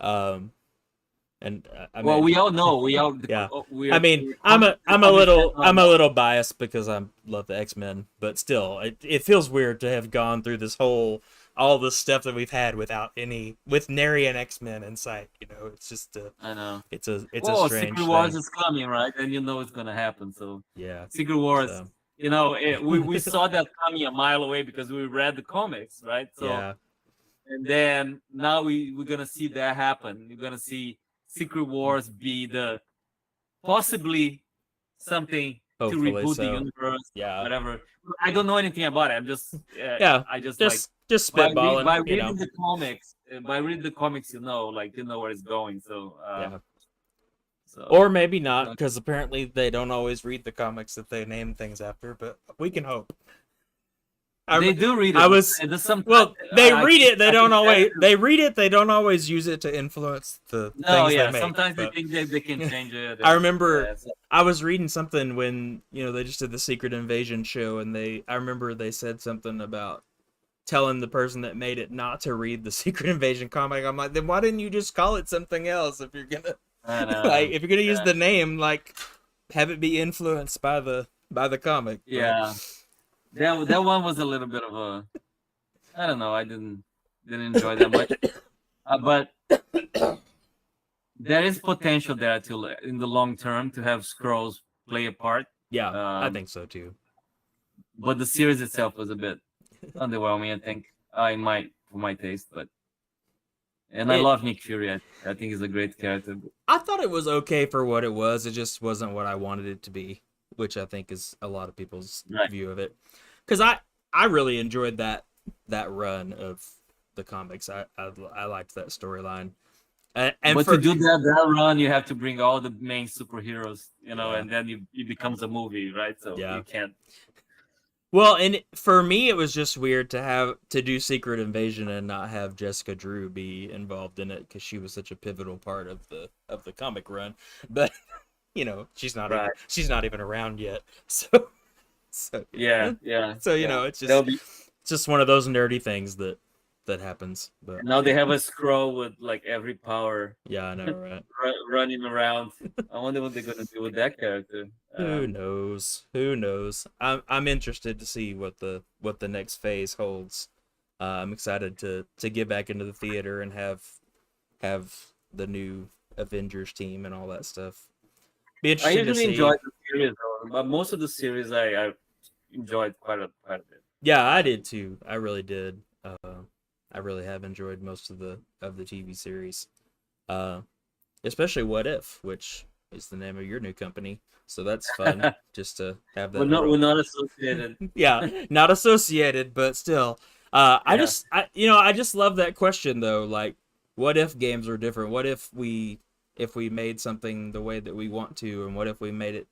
A: Um, and I
B: Well,
A: mean,
B: we all know
A: yeah.
B: we
A: I
B: are
A: mean, I'm a little biased because I love the X-Men, but still, it feels weird to have gone through all this stuff that we've had with nary an X-Men in sight. It's just
B: I know.
A: it's a
B: Well, Secret
A: strange
B: Wars
A: thing.
B: is coming, right? And you know it's gonna happen. So
A: Yeah.
B: Secret Wars,
A: So
B: we saw that coming a mile away because we read the comics, right? So
A: yeah.
B: and then now we're gonna see that happen. You're gonna see Secret Wars be the possibly something to
A: Hopefully
B: reboot the
A: so.
B: universe,
A: Yeah.
B: whatever. I don't know anything about it. I'm just
A: Yeah.
B: I just like
A: Just spitballing.
B: by reading the comics, you know where it's going. So
A: Yeah.
B: so
A: Or maybe not, because apparently they don't always read the comics that they name things after, but we can hope.
B: they do read
A: I
B: it.
A: was
B: And there's some
A: well. They read it.
B: I think
A: They read it. They don't always use it to influence the
B: no,
A: things they
B: yeah.
A: make.
B: Sometimes they
A: But
B: think they can change it.
A: I
B: And,
A: remember
B: yeah, so,
A: I was reading something when they just did the Secret Invasion show, and I remember they said something about telling the person that made it not to read the Secret Invasion comic. I'm like, then why didn't you just call it something else if you're gonna
B: I
A: like
B: know.
A: if you're gonna use
B: Yeah.
A: the name, like have it be influenced by the comic. But
B: Yeah. That one was a little bit of a I don't know. I didn't enjoy that much. But there is potential there to in the long term to have scrolls play a part.
A: yeah, I
B: Um,
A: think so too.
B: but the series itself was a bit underwhelming. I think for my taste, but and I
A: It
B: love Nick Fury. I think he's a great character.
A: I thought it was okay for what it was. It just wasn't what I wanted it to be, which I think is a lot of people's
B: Right.
A: view of it. Because I really enjoyed that run of the comics. I liked that storyline. And
B: But
A: for
B: to do that run, you have to bring all the main superheroes,
A: yeah,
B: and then it becomes a movie, right? So
A: yeah.
B: you can't.
A: Well, and for me, it was just weird to do Secret Invasion and not have Jessica Drew be involved in it because she was such a pivotal part of the comic run. But
B: Right.
A: she's not even around yet. So
B: Yeah, yeah,
A: so
B: yeah.
A: it's
B: That'll be.
A: just one of those nerdy things that happens. But
B: Now they have a scroll with like every power
A: yeah, I know, right?
B: running around. I wonder what they're gonna do with that character.
A: Who knows? Who knows? I'm interested to see what the next phase holds. I'm excited to get back into the theater and have the new Avengers team and all that stuff. Be
B: I
A: interesting to
B: usually
A: see.
B: enjoy the series, though, but most of the series I enjoyed quite a bit.
A: Yeah, I did too. I really did. I really have enjoyed most of the TV series. Uh, Especially What If, which is the name of your new company. So that's fun just to have that.
B: We're not associated.
A: Yeah, not associated, but still.
B: Yeah.
A: I just love that question though. Like, what if games were different? What if we made something the way that we want to, and what if we made it,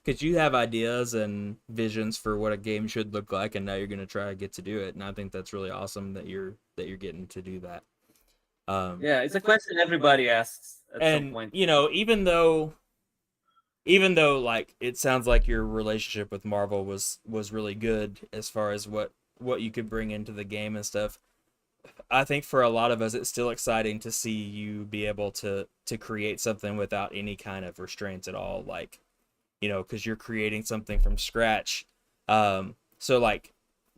A: because you have ideas and visions for what a game should look like, and now you're gonna try to get to do it, and I think that's really awesome that you're getting to do that.
B: Yeah, it's a question everybody asks at some
A: And
B: point.
A: even though like it sounds like your relationship with Marvel was really good as far as what you could bring into the game and stuff, I think for a lot of us it's still exciting to see you be able to create something without any kind of restraints at all, like because you're creating something from scratch. So like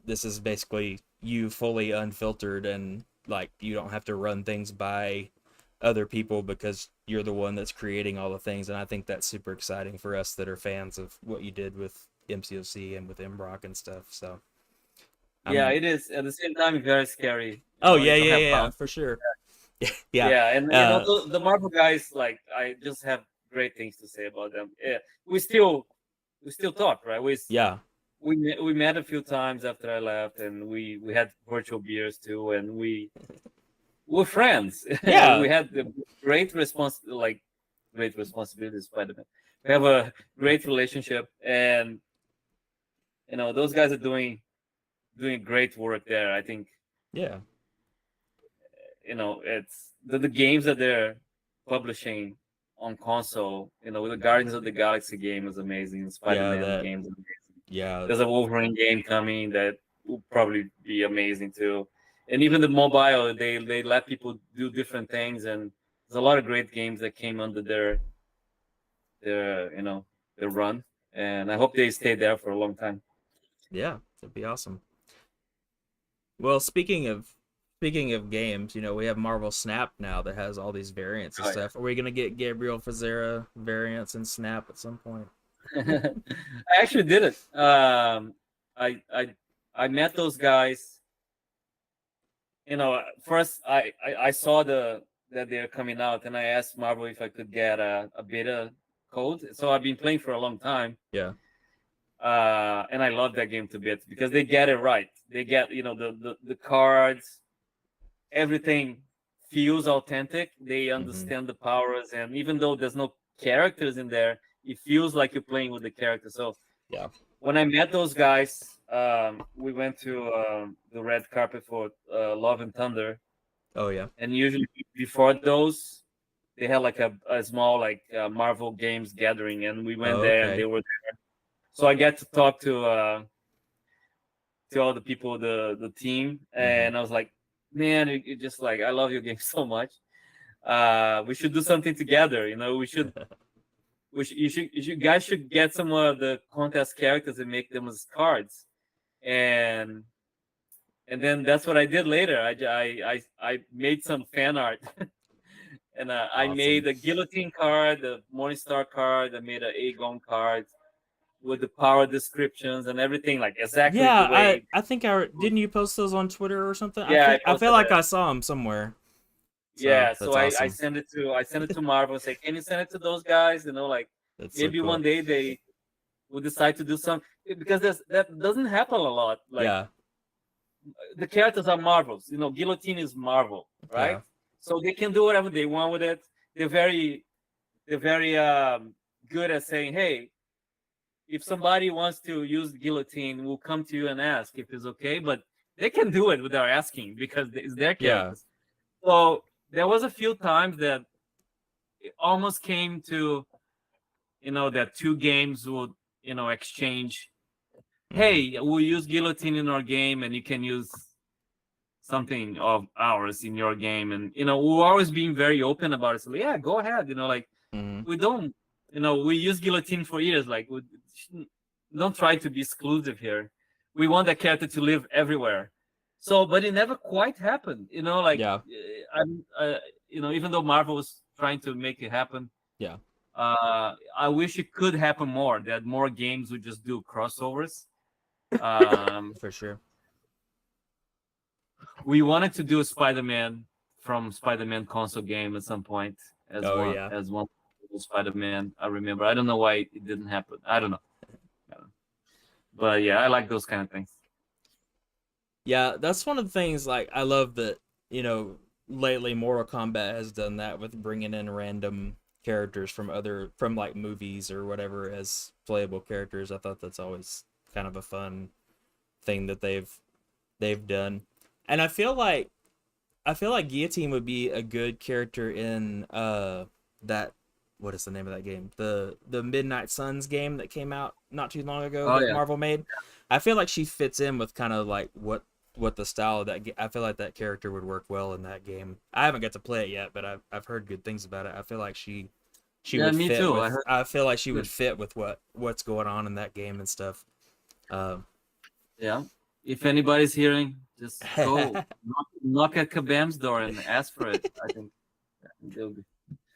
A: this is basically you fully unfiltered, and like you don't have to run things by other people because you're the one that's creating all the things, and I think that's super exciting for us that are fans of what you did with MCOC and with Mbrock and stuff. So
B: Yeah, it is. At the same time, very scary.
A: oh
B: You don't have
A: yeah,
B: bounds.
A: for sure. Yeah.
B: Yeah, and
A: Uh,
B: the Marvel guys, like I just have great things to say about them. Yeah, we still talk, right?
A: yeah.
B: We met a few times after I left, and we had virtual beers too, and we're friends.
A: Yeah,
B: We had the great responsibility, Spider-Man. We have a great relationship, and those guys are doing great work there. I think
A: yeah,
B: it's the games that they're publishing on console. With the Guardians of the Galaxy game is amazing.
A: yeah.
B: Spider-Man
A: That
B: games is amazing.
A: yeah,
B: There's a Wolverine game coming that will probably be amazing too. And even the mobile, they let people do different things, and there's a lot of great games that came under their run. And I hope they stay there for a long time.
A: yeah. That'd be awesome. Well, speaking of games, we have Marvel Snap now that has all these variants and
B: Oh,
A: stuff. Are we gonna get Gabriel Frizzera variants in Snap at some point?
B: yeah. I actually did it. I I I met those guys. First I saw that they're coming out, and I asked Marvel if I could get a beta code. So I've been playing for a long time,
A: Yeah.
B: and I love that game to bits because they get it right. They get the cards, everything feels authentic. They
A: Hmm.
B: understand the powers, and even though there's no characters in there, it feels like you're playing with the characters. So
A: Yeah.
B: when I met those guys, we went to the red carpet for Love and Thunder,
A: Oh yeah.
B: and usually before those, they had like a small Marvel Games gathering, and we went
A: Oh,
B: there, and they
A: okay.
B: were there. So I get to talk to all the people, the team,
A: Hmm.
B: and I was like, man, it just like I love your game so much. We should do something together. You guys should get some of the contest characters and make them as cards, and then that's what I did later. I made some fan art, and I
A: Awesome.
B: made a guillotine card, a Morningstar card. I made an Aegon card with the power descriptions and everything, like exactly
A: Yeah,
B: the
A: I
B: way.
A: I think didn't you post those on Twitter or something? I
B: Yeah, I
A: think I feel
B: posted
A: like
B: it.
A: I saw them somewhere. So
B: Yeah, so
A: that's
B: I
A: awesome.
B: sent it to Marvel and say, can you send it to those guys? Like
A: That's so
B: maybe one
A: cool.
B: day they will decide to do something, because that doesn't happen a lot. Like
A: Yeah.
B: the characters are Marvels. Guillotine is Marvel, right?
A: Yeah.
B: So they can do whatever they want with it. They're very good at saying, hey, if somebody wants to use guillotine, we'll come to you and ask if it's okay. But they can do it without asking because it's their
A: Yeah.
B: characters. So there was a few times that it almost came to that two games would exchange.
A: Hmm.
B: Hey, we'll use guillotine in our game, and you can use something of ours in your game, and we're always being very open about it. So yeah, go ahead. Like
A: Hmm.
B: we don't, we use guillotine for years. Like we don't try to be exclusive here. We want that character to live everywhere. So, but it never quite happened. Like
A: Yeah.
B: I'm, even though Marvel was trying to make it happen,
A: Yeah.
B: I wish it could happen more. That more games would just do crossovers. Um,
A: For sure.
B: we wanted to do a Spider-Man from Spider-Man console game at some point as
A: Oh
B: one
A: yeah.
B: as one Spider-Man. I remember. I don't know why it didn't happen. I don't know. But yeah, I like those kind of things.
A: Yeah, that's one of the things like I love that, lately Mortal Kombat has done that with bringing in random characters from like movies or whatever as playable characters. I thought that's always kind of a fun thing that they've done. And I feel like Guillotine would be a good character in that what is the name of that game? The Midnight Suns game that came out not too long ago
B: Oh
A: that
B: yeah,
A: Marvel made. I feel like she fits in with kind of like what the style of I feel like that character would work well in that game. I haven't got to play it yet, but I've heard good things about it. I feel like she
B: yeah,
A: would
B: me
A: fit
B: too. I
A: with
B: heard.
A: I feel like she would
B: Good.
A: fit with what's going on in that game and stuff. Um,
B: Yeah. If anybody's hearing, just go knock at Kabam's door and ask for it. I think they'll be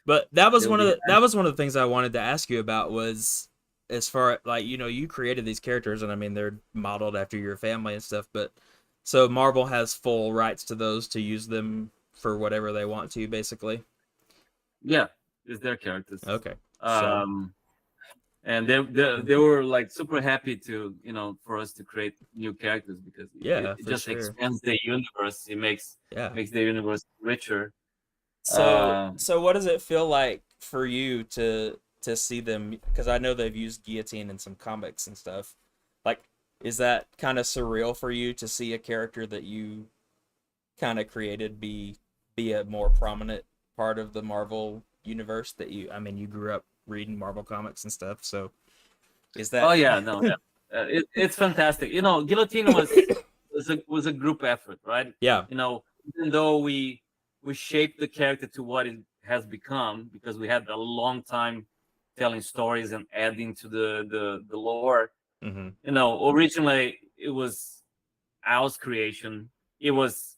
A: But that was
B: they'll
A: one of
B: be
A: the things I wanted to ask you about was as far like you created these characters and I mean they're modeled after your family and stuff, but so Marvel has full rights to those to use them for whatever they want to basically.
B: yeah. It's their characters.
A: Okay. So
B: Um, and they were like super happy to, for us to create new characters, because
A: Yeah,
B: it
A: for
B: just
A: sure.
B: expands the universe. It makes
A: Yeah.
B: the universe richer.
A: So what does it feel like for you to see them? Because I know they've used guillotine in some comics and stuff. Like, is that kind of surreal for you to see a character that you kind of created be a more prominent part of the Marvel universe that I mean, you grew up reading Marvel comics and stuff, so is
B: Oh
A: that
B: yeah, no, yeah. It's fantastic. Guillotine was a group effort, right?
A: yeah.
B: Even though we shaped the character to what it has become, because we had a long time telling stories and adding to the lore.
A: Mm-hmm.
B: Originally it was Al's creation. It was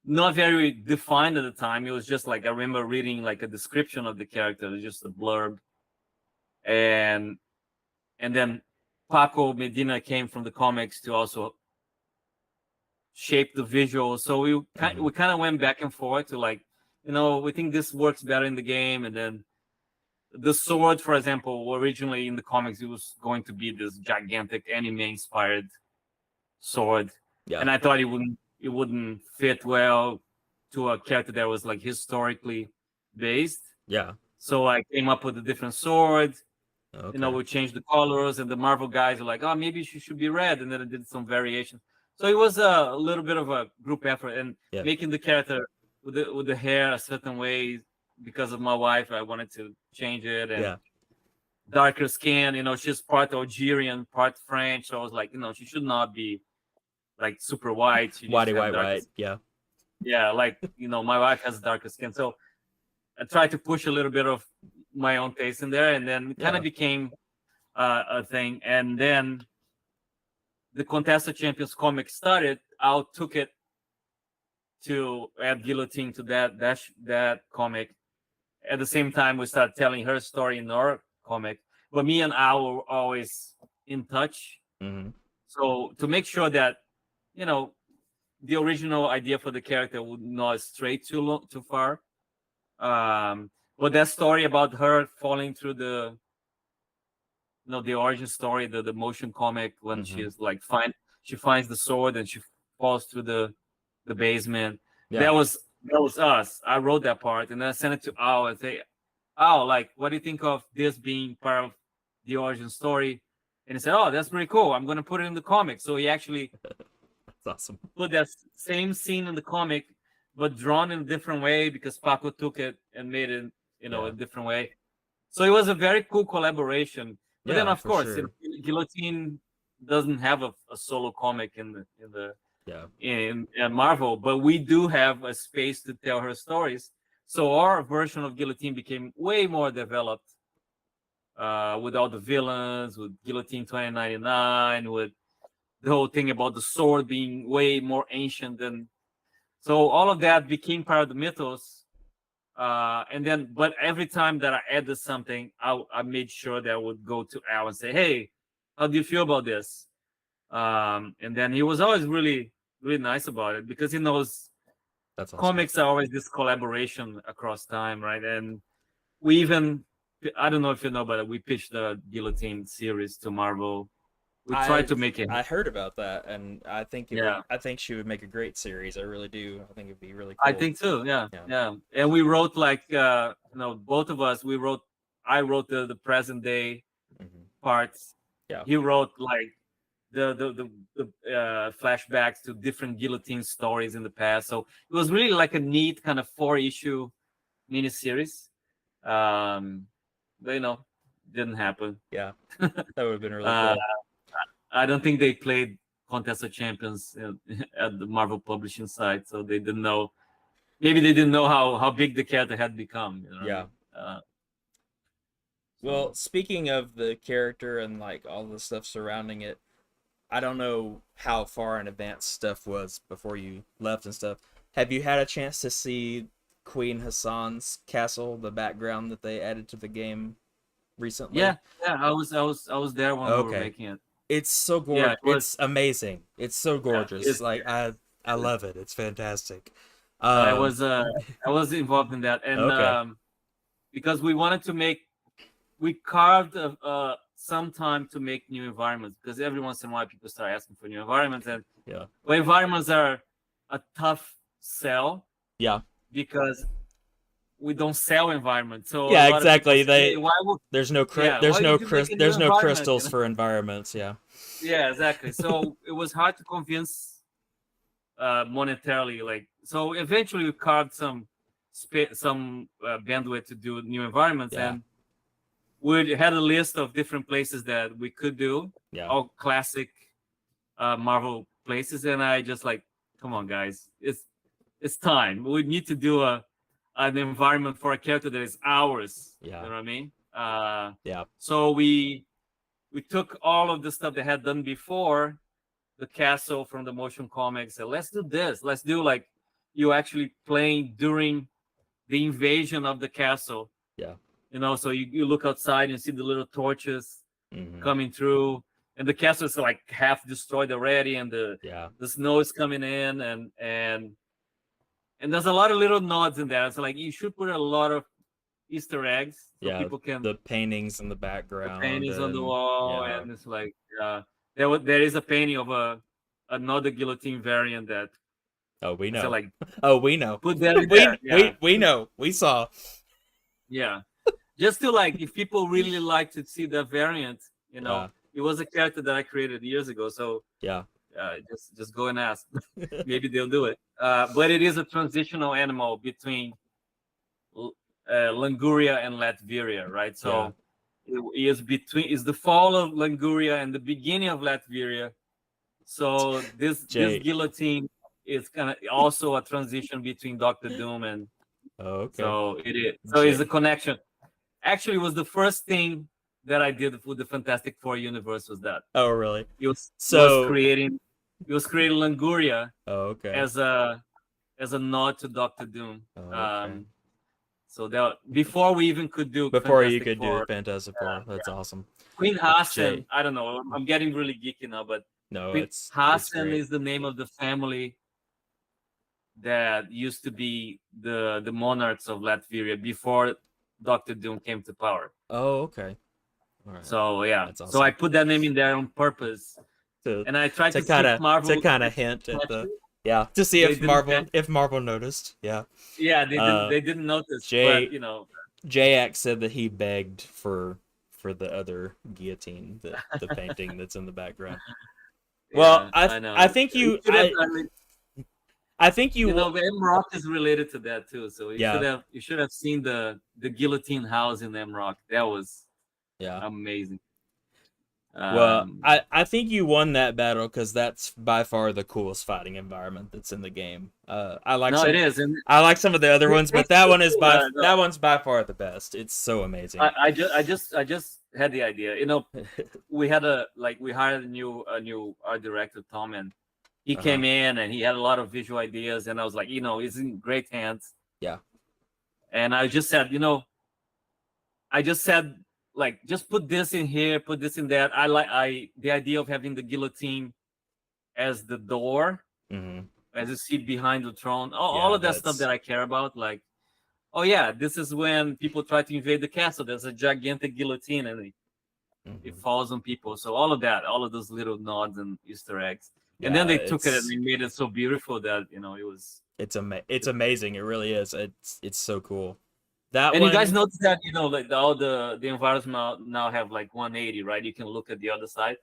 B: not very defined at the time. It was just like, I remember reading like a description of the character. It was just a blurb, and then Paco Medina came from the comics to also shape the visual. So we
A: Mm-hmm.
B: kind of went back and forth to like, we think this works better in the game. And then the sword, for example, originally in the comics, it was going to be this gigantic anime inspired sword,
A: Yeah.
B: and I thought it wouldn't fit well to a character that was like historically based.
A: Yeah.
B: So I came up with a different sword.
A: Okay.
B: We changed the colors, and the Marvel guys were like, "Oh, maybe she should be red," and then I did some variation. So it was a little bit of a group effort, and
A: Yeah.
B: making the character with the hair a certain way because of my wife. I wanted to change it, and
A: Yeah.
B: darker skin. She's part Algerian, part French. So I was like, she should not be like super white. She needs
A: Whitey
B: to have
A: white
B: darker
A: white.
B: skin.
A: Yeah.
B: Yeah, like my wife has darker skin, so I tried to push a little bit of my own taste in there, and then it kind
A: Yeah.
B: of became a thing. And then the Contest of Champions comic started. Al took it to add guillotine to that comic. At the same time, we started telling her story in our comic, but me and Al were always in touch.
A: Mm-hmm.
B: So to make sure that the original idea for the character would not stray too far. But that story about her falling through the origin story, the motion comic, when
A: Mm-hmm.
B: she's like she finds the sword and she falls through the basement.
A: Yeah.
B: That was us. I wrote that part, and then I sent it to Al and say, Al, like, what do you think of this being part of the origin story? And he said, oh, that's pretty cool. I'm gonna put it in the comic. So he actually
A: That's awesome.
B: put that same scene in the comic, but drawn in a different way, because Paco took it and made it, a different way. So it was a very cool collaboration. But then, of course,
A: sure.
B: Guillotine doesn't have a solo comic in
A: Yeah.
B: Marvel, but we do have a space to tell her stories. So our version of Guillotine became way more developed, with all the villains, with Guillotine 2099, with the whole thing about the sword being way more ancient than. So all of that became part of the mythos. And then, but every time that I added something, I made sure that I would go to Al and say, hey, how do you feel about this? And then he was always really, really nice about it, because he knows
A: That's awesome.
B: comics are always this collaboration across time, right? And we even, I don't know if you know, but we pitched the Guillotine series to Marvel. We tried to make it.
A: I heard about that, and I think
B: Yeah.
A: I think she would make a great series. I really do. I think it'd be really cool.
B: I think too. Yeah. And we wrote like, both of us. I wrote the present day
A: Mm-hmm.
B: parts.
A: Yeah.
B: He wrote like the flashbacks to different Guillotine stories in the past. So it was really like a neat kind of 4-issue miniseries. But didn't happen.
A: Yeah. That would have been really
B: Uh,
A: cool.
B: I don't think they played Contest of Champions at the Marvel publishing site, so they didn't know. Maybe they didn't know how big the character had become.
A: Yeah.
B: So.
A: Well, speaking of the character and like all the stuff surrounding it, I don't know how far in advance stuff was before you left and stuff. Have you had a chance to see Queen Hassan's castle, the background that they added to the game recently?
B: Yeah. I was there when we were
A: Okay.
B: making it.
A: It's so gorgeous.
B: Yeah, it was-
A: It's amazing. It's so gorgeous.
B: it's-
A: like I love it. It's fantastic.
B: I was involved in that, and
A: Okay.
B: because we wanted to we carved some time to make new environments, because every once in a while people start asking for new environments, and
A: Yeah.
B: well, environments are a tough sell
A: Yeah.
B: because we don't sell environments. So a
A: Yeah,
B: lot of people
A: exactly.
B: say, hey, why would
A: There's no
B: why would you make a new
A: there's no
B: environment?
A: crystals for environments. Yeah.
B: Yeah, exactly. So it was hard to convince monetarily. Like, so eventually we carved some bandwidth to do new environments,
A: Yeah.
B: and we had a list of different places that we could do,
A: Yeah.
B: all classic Marvel places, and I just like, come on, guys, it's time. We need to do an environment for a character that is ours.
A: Yeah.
B: You know what I mean?
A: Yeah.
B: So we took all of the stuff they had done before, the castle from the motion comics, and let's do this. Let's do like you actually playing during the invasion of the castle.
A: Yeah.
B: You know, so you look outside and see the little torches coming through, and the castle is like half destroyed already, and the snow is coming in, and there's a lot of little nods in there. It's like you should put a lot of Easter eggs so people can
A: the paintings in the background,
B: the paintings on the wall, and it's like there is a painting of another guillotine variant that
A: we know.
B: So like,
A: we know.
B: Put that in there.
A: We know. We saw.
B: Yeah. Just to like, if people really like to see the variant, you know, it was a character that I created years ago. So just go and ask. Maybe they'll do it. But it is a transitional animal between Languria and Latveria, right? So it is the fall of Languria and the beginning of Latveria. So this guillotine is kind of also a transition between Doctor Doom and. So it is. So it's a connection. Actually, it was the first thing that I did with the Fantastic Four universe was that.
A: Oh, really?
B: It was creating Languria. As a nod to Doctor Doom. So that before we even could do
A: do Fantastic Four. That's awesome.
B: Queen Hassan, I don't know. I'm getting really geeky now, but Queen Hassan is the name of the family that used to be the monarchs of Latveria before Doctor Doom came to power.
A: Oh, okay. All right.
B: So yeah,
A: awesome.
B: So I put that name in there on purpose, and I tried to kind
A: of hint at the to see if Marvel noticed. Yeah.
B: Yeah, they didn't notice. But you know,
A: JX said that he begged for the other guillotine, the painting that's in the background. Well, I think you. I think you
B: know, MCOC is related to that too. So you should have seen the guillotine house in MCOC. That was amazing.
A: Well, I think you won that battle because that's by far the coolest fighting environment that's in the game. I like some of the other ones, but that one's by far the best. It's so amazing.
B: I just had the idea. You know, we hired a new art director, Tom, and he came in and he had a lot of visual ideas, and I was like, you know, he's in great hands.
A: Yeah.
B: And I just said, like, just put this in here, put this in that. The idea of having the guillotine as the door, as a seat behind the throne, all of that stuff that I care about. Like, oh yeah, this is when people try to invade the castle. There's a gigantic guillotine and it falls on people. So all of that, all of those little nods and Easter eggs. And then they took it and they made it so beautiful that it was.
A: It's amazing. It really is. It's so cool.
B: You guys notice that like all the environments now have like 180, right? You can look at the other side.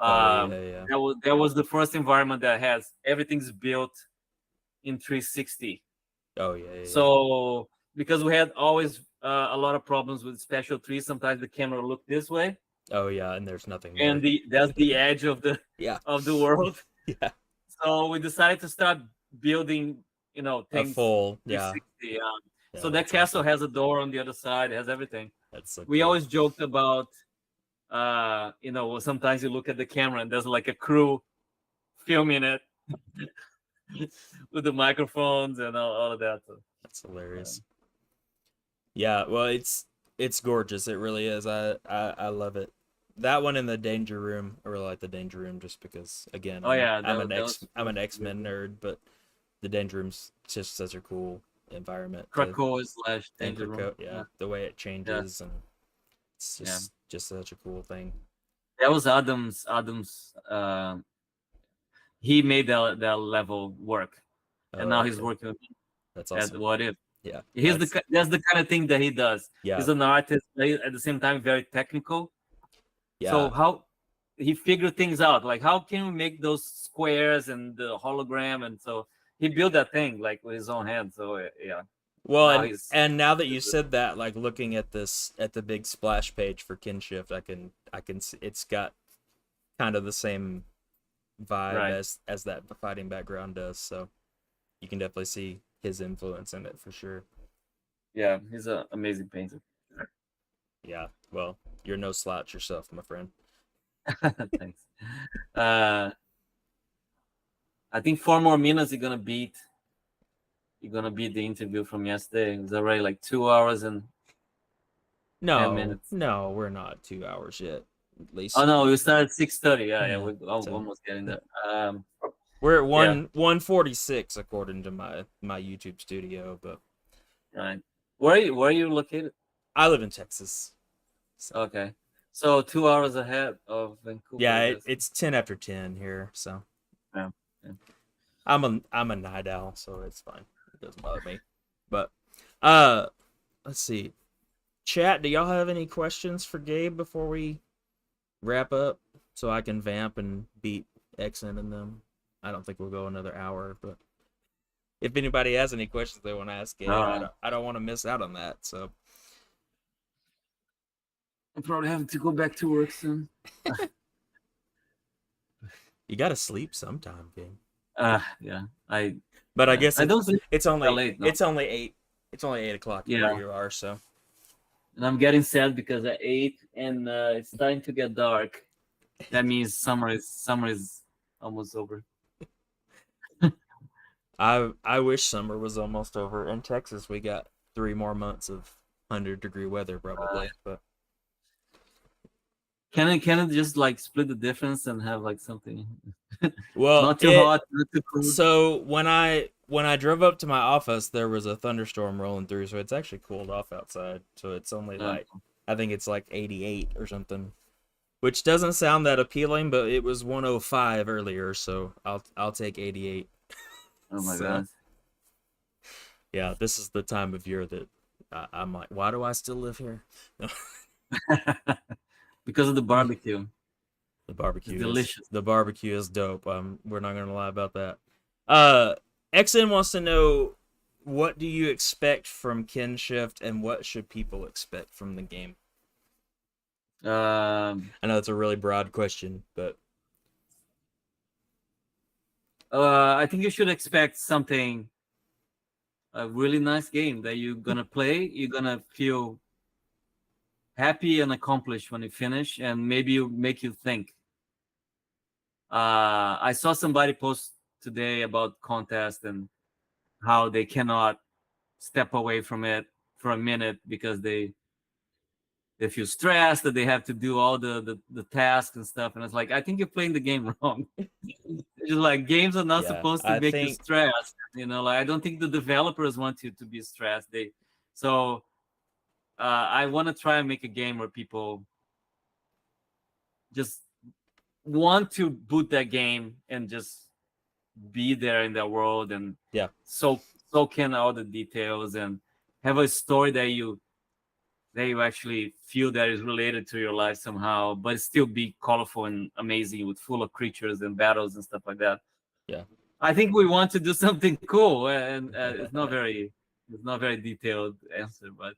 B: That was the first environment that has everything's built in 360.
A: Oh yeah.
B: So because we had always a lot of problems with special trees, sometimes the camera looked this way.
A: Oh yeah, and there's nothing there.
B: And that's the edge of the of the world.
A: Yeah.
B: So we decided to start building, things
A: a full,
B: 360. So that castle has a door on the other side. It has everything.
A: That's so
B: we
A: cool.
B: always joked about, sometimes you look at the camera and there's like a crew filming it with the microphones and all of that. So,
A: that's hilarious. Yeah, well, it's gorgeous. It really is. I love it. That one in the Danger Room, I really like the Danger Room just because, again, I'm an X-Men nerd, but the Danger Room's just such a cool environment.
B: Krakoa / Danger Room.
A: The way it changes and it's just such a cool thing.
B: That was Adam's. He made that level work, and now he's
A: Okay.
B: working with
A: That's
B: at
A: awesome.
B: Whatif.
A: Yeah,
B: That's the kind of thing that he does.
A: yeah,
B: He's an artist, but at the same time very technical. So
A: yeah.
B: how he figured things out, like how can we make those squares and the hologram, and so he built that thing like with his own hands. So yeah,
A: Well,
B: now
A: and now that you said that, like looking at the big splash page for Kinshft, I can see it's got kind of the same vibe
B: right.
A: as that fighting background does. So you can definitely see his influence in it for sure.
B: Yeah, he's an amazing painter.
A: Yeah. Well, you're no slouch yourself, my friend.
B: Thanks. I think 4 more minutes you're gonna beat the interview from yesterday. It was already like 2 hours and 10
A: No,
B: minutes.
A: no, we're not 2 hours yet. At least.
B: Oh no, we started at 6:30. Yeah,
A: Yeah.
B: we're almost getting there.
A: We're at
B: Yeah.
A: 146 according to my YouTube studio, but
B: Right. Where are you located?
A: I live in Texas. So.
B: Okay. So 2 hours ahead of Vancouver.
A: Yeah, it's 10 after 10 here, so
B: Yeah. Yeah.
A: I'm a night owl, so it's fine. It doesn't bother me. But let's see. Chat, do y'all have any questions for Gabe before we wrap up so I can vamp and beat Xen and them? I don't think we'll go another hour, but if anybody has any questions they want to ask Gabe, I don't want to miss out on that. So
B: I'm probably having to go back to work soon.
A: you gotta sleep sometime, Gabe.
B: Yeah.
A: But I guess
B: I don't sleep
A: it's only
B: late, no.
A: it's only 8 o'clock where you are, so.
B: And I'm getting sad because at 8 and it's starting to get dark. That means summer is almost over.
A: I wish summer was almost over. In Texas, we got 3 more months of 100-degree weather probably, but
B: Can it just like split the difference and have like something
A: well,
B: not too hot, not too cold?
A: So when I drove up to my office, there was a thunderstorm rolling through, so it's actually cooled off outside. So it's only like I think it's like 88 or something, which doesn't sound that appealing, but it was 105 earlier, so I'll take 88.
B: Oh my god.
A: Yeah, this is the time of year that I'm like, why do I still live here?
B: Because of the barbecue.
A: The barbecue
B: is delicious.
A: The barbecue is dope. We're not gonna lie about that. XN wants to know, what do you expect from Kinshft and what should people expect from the game? I know it's a really broad question, but
B: I think you should expect something, a really nice game that you're gonna play. You're gonna feel happy and accomplished when you finish, and maybe make you think. I saw somebody post today about contest and how they cannot step away from it for a minute because they feel stressed that they have to do all the tasks and stuff. And it's like, I think you're playing the game wrong. It's just like, games are not supposed to make you stressed. Like, I don't think the developers want you to be stressed. I want to try and make a game where people just want to boot that game and just be there in that world, and soak in all the details and have a story that you actually feel that is related to your life somehow, but still be colorful and amazing, with full of creatures and battles and stuff like that.
A: Yeah,
B: I think we want to do something cool, and it's not very detailed answer, but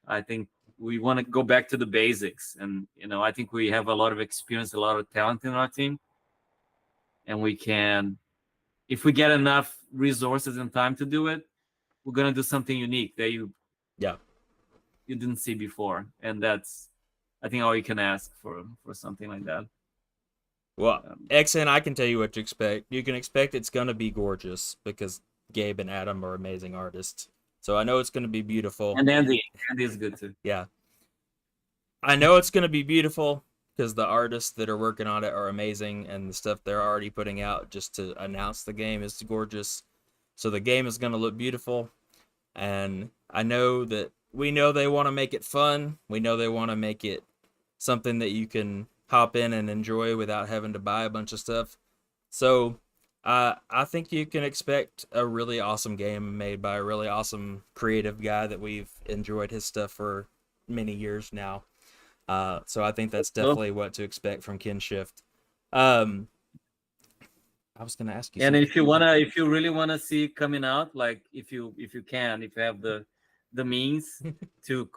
B: I think we want to go back to the basics. And I think we have a lot of experience, a lot of talent in our team, and we can, if we get enough resources and time to do it, we're gonna do something unique that you didn't see before. And that's, I think, all you can ask for something like that.
A: Well, XN, I can tell you what to expect. You can expect it's gonna be gorgeous because Gabe and Adam are amazing artists. So I know it's gonna be beautiful.
B: And Andy is good too.
A: Yeah, I know it's gonna be beautiful because the artists that are working on it are amazing, and the stuff they're already putting out just to announce the game is gorgeous. So the game is gonna look beautiful, and I know that we know they want to make it fun. We know they want to make it something that you can hop in and enjoy without having to buy a bunch of stuff. So I think you can expect a really awesome game made by a really awesome creative guy that we've enjoyed his stuff for many years now. So I think that's
B: Cool.
A: definitely what to expect from Kinshft. Um, I was gonna ask you
B: And
A: something.
B: if you really wanna see it coming out, like if you have the means to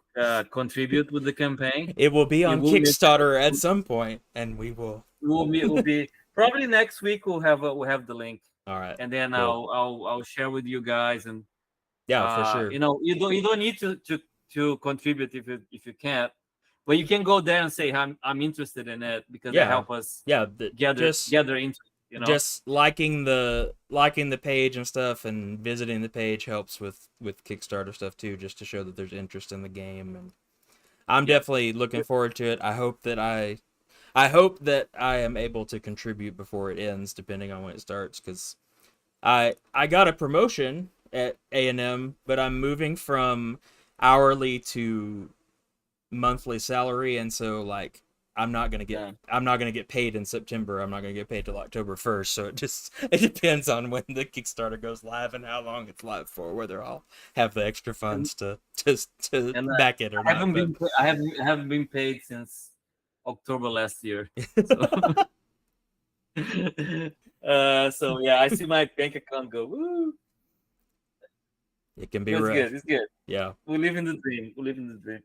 B: contribute with the campaign,
A: It will be
B: it
A: on
B: will make
A: Kickstarter at some point, and we will.
B: it will be probably next week. We'll have the link,
A: All right.
B: and then
A: Cool.
B: I'll share with you guys. And
A: Yeah, for sure.
B: you don't need to contribute if you can't, but you can go there and say I'm interested in it, because that
A: Yeah,
B: help us
A: yeah.
B: gather interest.
A: Just liking the page and stuff, and visiting the page helps with Kickstarter stuff too, just to show that there's interest in the game. And I'm definitely looking forward to it. I hope that I am able to contribute before it ends, depending on when it starts, because I got a promotion at A&M, but I'm moving from hourly to monthly salary, and so like I'm not gonna get paid in September. I'm not gonna get paid till October 1st. So it depends on when the Kickstarter goes live and how long it's live for, whether I'll have the extra funds to
B: And
A: back it or not. But
B: I haven't been paid since October last year. So, so yeah, I see my bank account go. Woo!
A: it can be
B: It's
A: rough.
B: good. It's good.
A: Yeah.
B: We live in the dream. We live in the dream.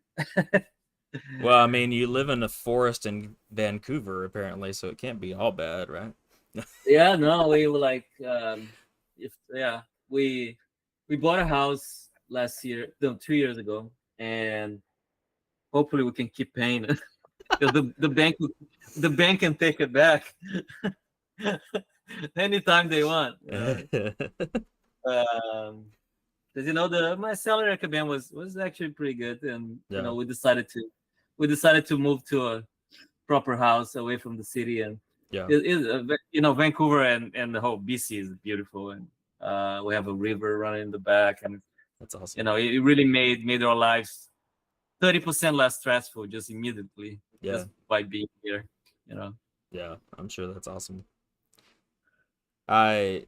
A: Well, I mean, you live in a forest in Vancouver, apparently, so it can't be all bad, right?
B: Yeah, no, we were like, we bought a house last year, no, 2 years ago, and hopefully we can keep paying it, because the bank can take it back anytime they want. Because my salary at Kabam was actually pretty good, and
A: Yeah.
B: we decided to move to a proper house away from the city. And
A: Yeah.
B: Vancouver and the whole BC is beautiful, and we have a river running in the back, and
A: That's awesome.
B: it really made our lives 30% less stressful just immediately,
A: Yeah.
B: just by being here.
A: Yeah, I'm sure that's awesome. I've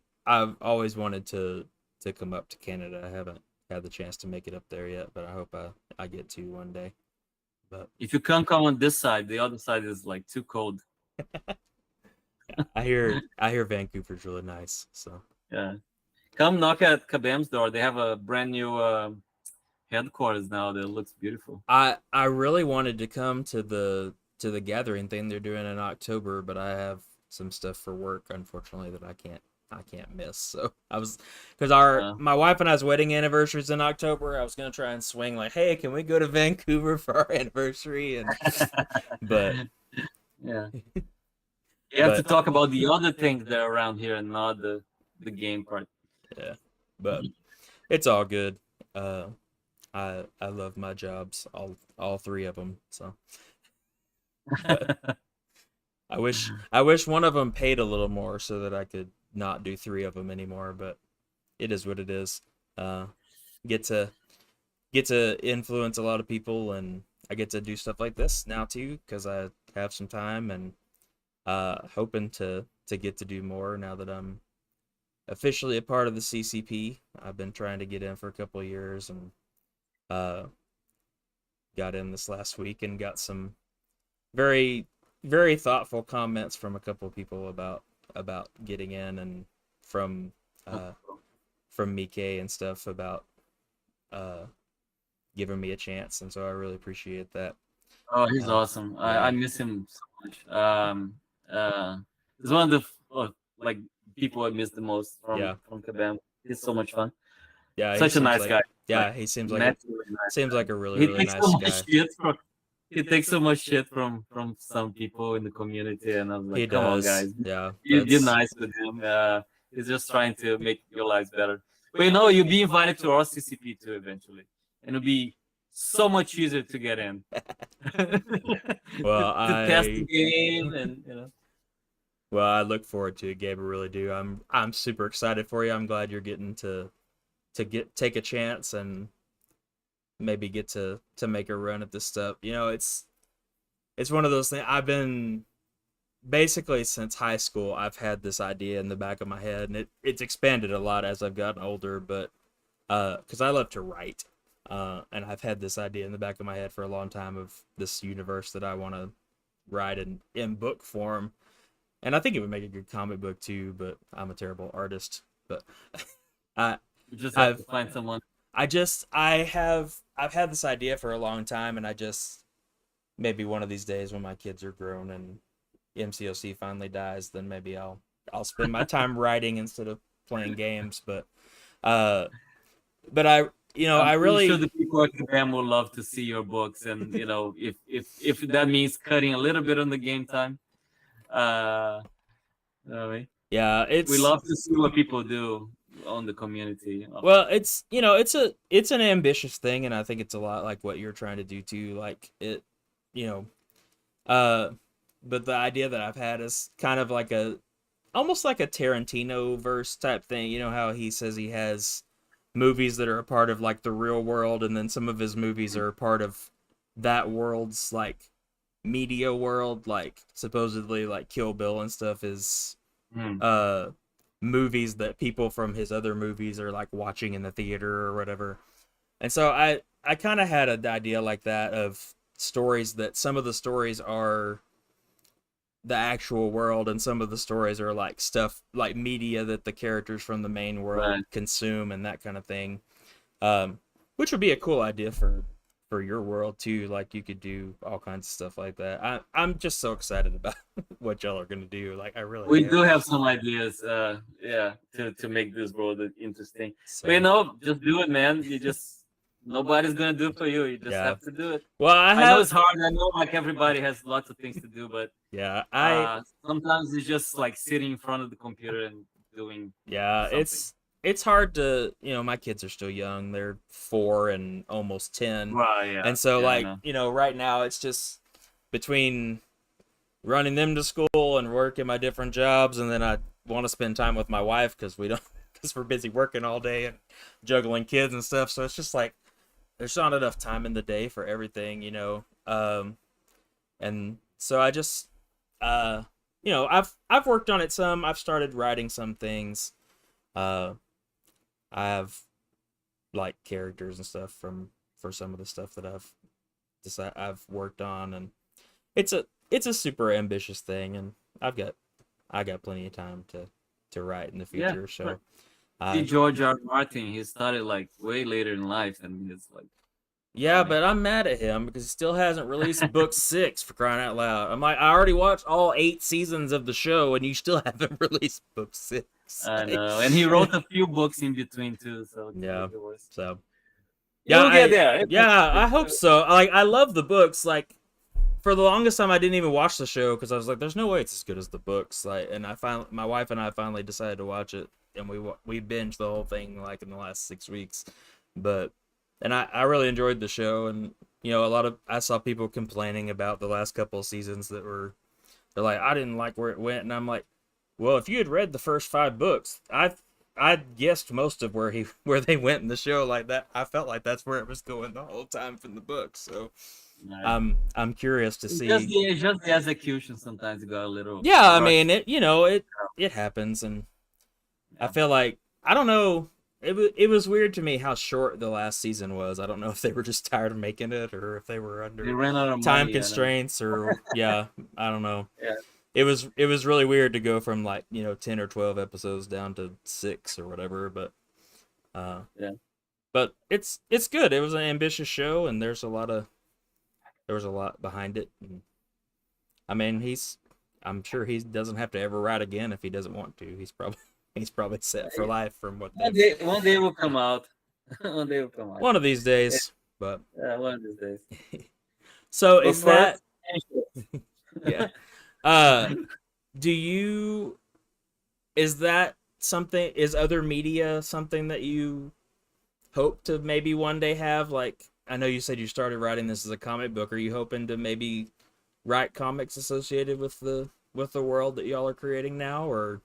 A: always wanted to come up to Canada. I haven't had the chance to make it up there yet, but I hope I get to one day. But
B: if you can't come on this side, the other side is like too cold.
A: I hear Vancouver's really nice. So
B: yeah, come knock at Kabam's door. They have a brand new headquarters now that looks beautiful.
A: I really wanted to come to the gathering thing they're doing in October, but I have some stuff for work, unfortunately, that I can't miss. So I was, because my wife and I's wedding anniversary is in October. I was gonna try and swing like, hey, can we go to Vancouver for our anniversary? And but
B: yeah, you have to talk about the other things that are around here and not the game part.
A: Yeah, but it's all good. I love my jobs, all three of them. So I wish one of them paid a little more so that I could not do three of them anymore, but it is what it is. Get to influence a lot of people, and I get to do stuff like this now too, because I have some time, and hoping to get to do more now that I'm officially a part of the CCP. I've been trying to get in for a couple of years, and got in this last week and got some very, very thoughtful comments from a couple of people about getting in, and from Mike and stuff about giving me a chance, and so I really appreciate that.
B: Oh, he's awesome. I miss him so much. He's one of the like people I miss the most from Kabam. He's so much fun.
A: Yeah,
B: such a nice guy.
A: Yeah, he seems like a really nice guy.
B: He takes so much shit from some people in the community, and I was like, come on, guys.
A: Yeah,
B: You're nice with him. He's just trying to make your lives better. But you'll be invited to our CCP too eventually, and it'll be so much easier to get in.
A: Well,
B: to test the game, and
A: Well, I look forward to it, Gabe. I really do. I'm super excited for you. I'm glad you're getting to take a chance and maybe get to make a run at this stuff. it's one of those things. I've been basically since high school. I've had this idea in the back of my head, and it's expanded a lot as I've gotten older. But because I love to write, and I've had this idea in the back of my head for a long time of this universe that I want to write in book form. And I think it would make a good comic book too, but I'm a terrible artist. But I
B: You just have to find someone.
A: I've had this idea for a long time, and I just maybe one of these days when my kids are grown and MCOC finally dies, then maybe I'll spend my time writing instead of playing games. Uh, but I
B: I'm
A: really
B: sure the people at Kabam will love to see your books, and if that means cutting a little bit on the game time, anyway,
A: yeah,
B: we love to see what people do on the community.
A: Well, it's an ambitious thing, and I think it's a lot like what you're trying to do too. Like it, you know, but the idea that I've had is kind of like almost like a Tarantino verse type thing. You know how he says he has movies that are a part of like the real world, and then some of his movies are a part of that world's like media world, like supposedly like Kill Bill and stuff is movies that people from his other movies are like watching in the theater or whatever. And so I kind of had an idea like that of stories that some of the stories are the actual world and some of the stories are like stuff like media that the characters from the main world consume and that kind of thing. Which would be a cool idea for your world too. Like you could do all kinds of stuff like that. I'm just so excited about what y'all are gonna do. Like I really
B: We do have some ideas, to make this world interesting.
A: So,
B: But just do it, man. Nobody's gonna do it for you. You just have to do it.
A: Well,
B: I know it's hard. I know like everybody has lots of things to do, but sometimes it's just like sitting in front of the computer and doing. Something.
A: It's hard to, my kids are still young. They're 4 and almost 10.
B: Right, yeah.
A: And so right now it's just between running them to school and working my different jobs, and then I want to spend time with my wife because we're busy working all day and juggling kids and stuff. So it's just like there's not enough time in the day for everything, and so I just I've worked on it some. I've started writing some things. I have like characters and stuff for some of the stuff that I've worked on, and it's a super ambitious thing, and I got plenty of time to write in the future. So
B: see George R. R. Martin, he started like way later in life, and it's like
A: but I'm mad at him because he still hasn't released book 6 for crying out loud. I'm like, I already watched all 8 seasons of the show, and you still haven't released book 6.
B: I know, and he wrote a few books in between too. So
A: so
B: you'll get there.
A: I hope so. Like I love the books. Like for the longest time, I didn't even watch the show because I was like, "There's no way it's as good as the books." Like, and my wife and I finally decided to watch it, and we binged the whole thing like in the last 6 weeks. And I really enjoyed the show, and I saw people complaining about the last couple of seasons they're like, I didn't like where it went, and I'm like, well, if you had read the first 5 books, I guessed most of where they went in the show. Like that, I felt like that's where it was going the whole time from the book. So I'm curious to see.
B: Just the execution sometimes got a little.
A: Yeah, I mean it happens, and I feel like I don't know. It was weird to me how short the last season was. I don't know if they were just tired of making it or if they were under time constraints or I don't know.
B: Yeah.
A: It was really weird to go from like 10 or 12 episodes down to 6 or whatever, but but it's good. It was an ambitious show, and there was a lot behind it. And, I mean, I'm sure he doesn't have to ever write again if he doesn't want to. He's probably set for life from what
B: one day will come out. One day will come out.
A: One of these days, but
B: one of these days.
A: So is that is other media something that you hope to maybe one day have? Like, I know you said you started writing this as a comic book. Are you hoping to maybe write comics associated with the world that y'all are creating now, or?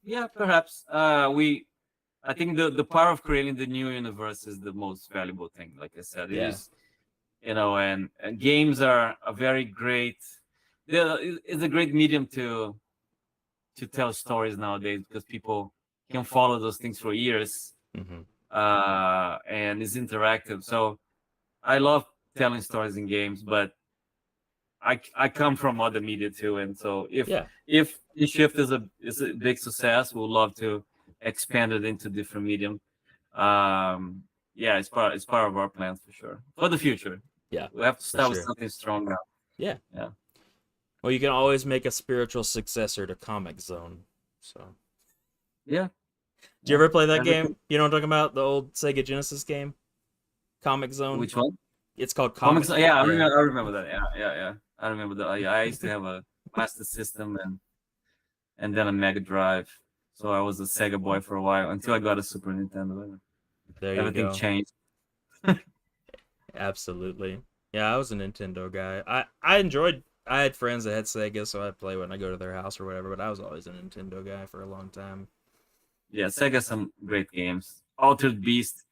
B: Yeah, perhaps. I think the power of creating the new universe is the most valuable thing. Like I said, and games are a very great. It's a great medium to tell stories nowadays because people can follow those things for years,
A: Hmm.
B: and it's interactive. So I love telling stories in games, but I come from other media too, and so
A: Yeah,
B: if Kinshft is a big success, we'll love to expand it into different medium. Yeah, it's part of our plans for sure for the future.
A: yeah,
B: We have to
A: for
B: start with
A: sure.
B: something strong now.
A: Yeah.
B: Yeah,
A: Well, you can always make a spiritual successor to Comic Zone. So,
B: yeah,
A: did you
B: yeah.
A: ever play that
B: Everything.
A: game? You know what I'm talking about? The old Sega Genesis game, Comic Zone.
B: Which one?
A: It's called
B: Comics.
A: Comic.
B: Yeah, I
A: Yeah.
B: remember. I remember that. Yeah, yeah, yeah. I remember that. Yeah, I used to have a Master System and then a Mega Drive. So I was a Sega boy for a while until I got a Super Nintendo.
A: There you
B: Everything
A: go.
B: changed.
A: Absolutely. Yeah, I was a Nintendo guy. I enjoyed. I had friends that had Sega, so I'd play when I go to their house or whatever. But I was always a Nintendo guy for a long time.
B: Yeah, Sega some great games. Altered Beast,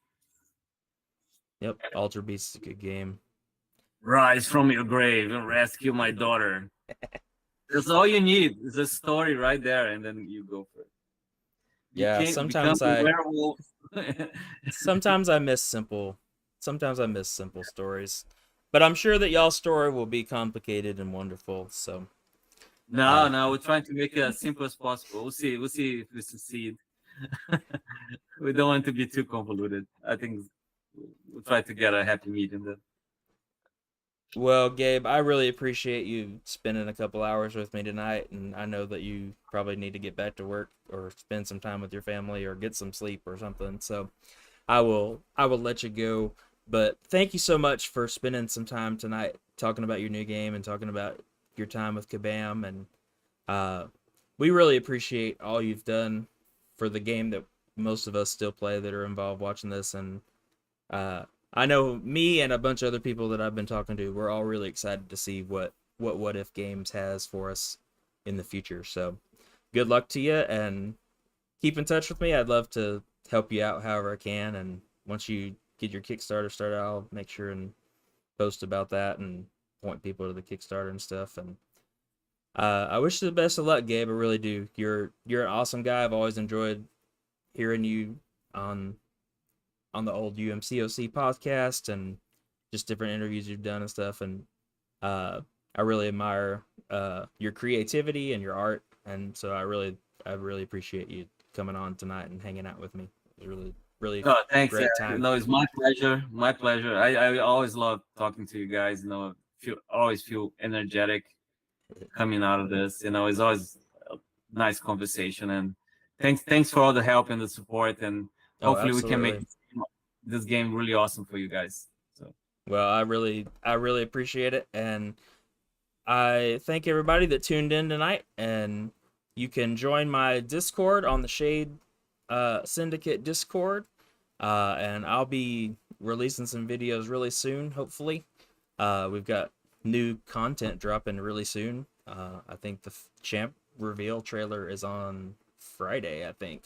A: Yep, Alter Beast is a good game.
B: rise from your grave and rescue my daughter. That's all you need. It's a story right there, and then you go for it.
A: Yeah,
B: Become a werewolf.
A: sometimes I miss simple sometimes I miss simple stories. But I'm sure that y'all's story will be complicated and wonderful. So,
B: No,
A: uh
B: no, we're trying to make it as simple as possible. We'll see. We'll see if we succeed. We don't want to be too convoluted. I think we'll try to get a happy medium then.
A: well, Gabe, I really appreciate you spending a couple hours with me tonight, and I know that you probably need to get back to work or spend some time with your family or get some sleep or something. So, I will let you go. But thank you so much for spending some time tonight talking about your new game and talking about your time with Kabam. And uh, we really appreciate all you've done for the game that most of us still play that are involved watching this. And uh, I know me and a bunch of other people that I've been talking to, we're all really excited to see what If Games has for us in the future. So good luck to you, and keep in touch with me. I'd love to help you out however I can. And once you get your Kickstarter started, I'll make sure and post about that and point people to the Kickstarter and stuff. And I wish you the best of luck, Gabe. I really do. You're an awesome guy. I've always enjoyed hearing you on the old UMCOC podcast and just different interviews you've done and stuff. And uh, I really admire your creativity and your art. And so I really appreciate you coming on tonight and hanging out with me. It was really
B: Oh, thanks,
A: great
B: Eric.
A: time.
B: No, it's my pleasure. My pleasure. I always love talking to you guys. Always feel energetic coming out of this. It's always a nice conversation. And thanks for all the help and the support. And
A: Oh,
B: hopefully we can make
A: absolutely.
B: this game really awesome for you guys. So
A: Well, I really appreciate it, and I thank everybody that tuned in tonight. And you can join my Discord on the Shade Syndicate Discord, and I'll be releasing some videos really soon. Hopefully, we've got new content dropping really soon. I think the champ reveal trailer is on Friday, I think.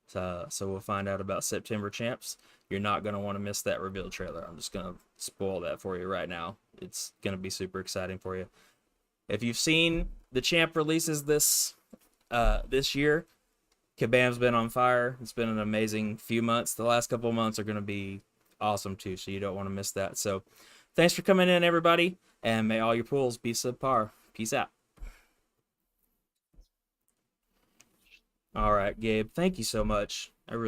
A: So we'll find out about September champs. You're not going to want to miss that reveal trailer. I'm just going to spoil that for you right now. It's going to be super exciting for you. If you've seen the champ releases this year, Kabam's been on fire. It's been an amazing few months. The last couple of months are going to be awesome too, so you don't want to miss that. So thanks for coming in, everybody, and may all your pools be subpar. Peace out. All right, Gabe, thank you so much. I really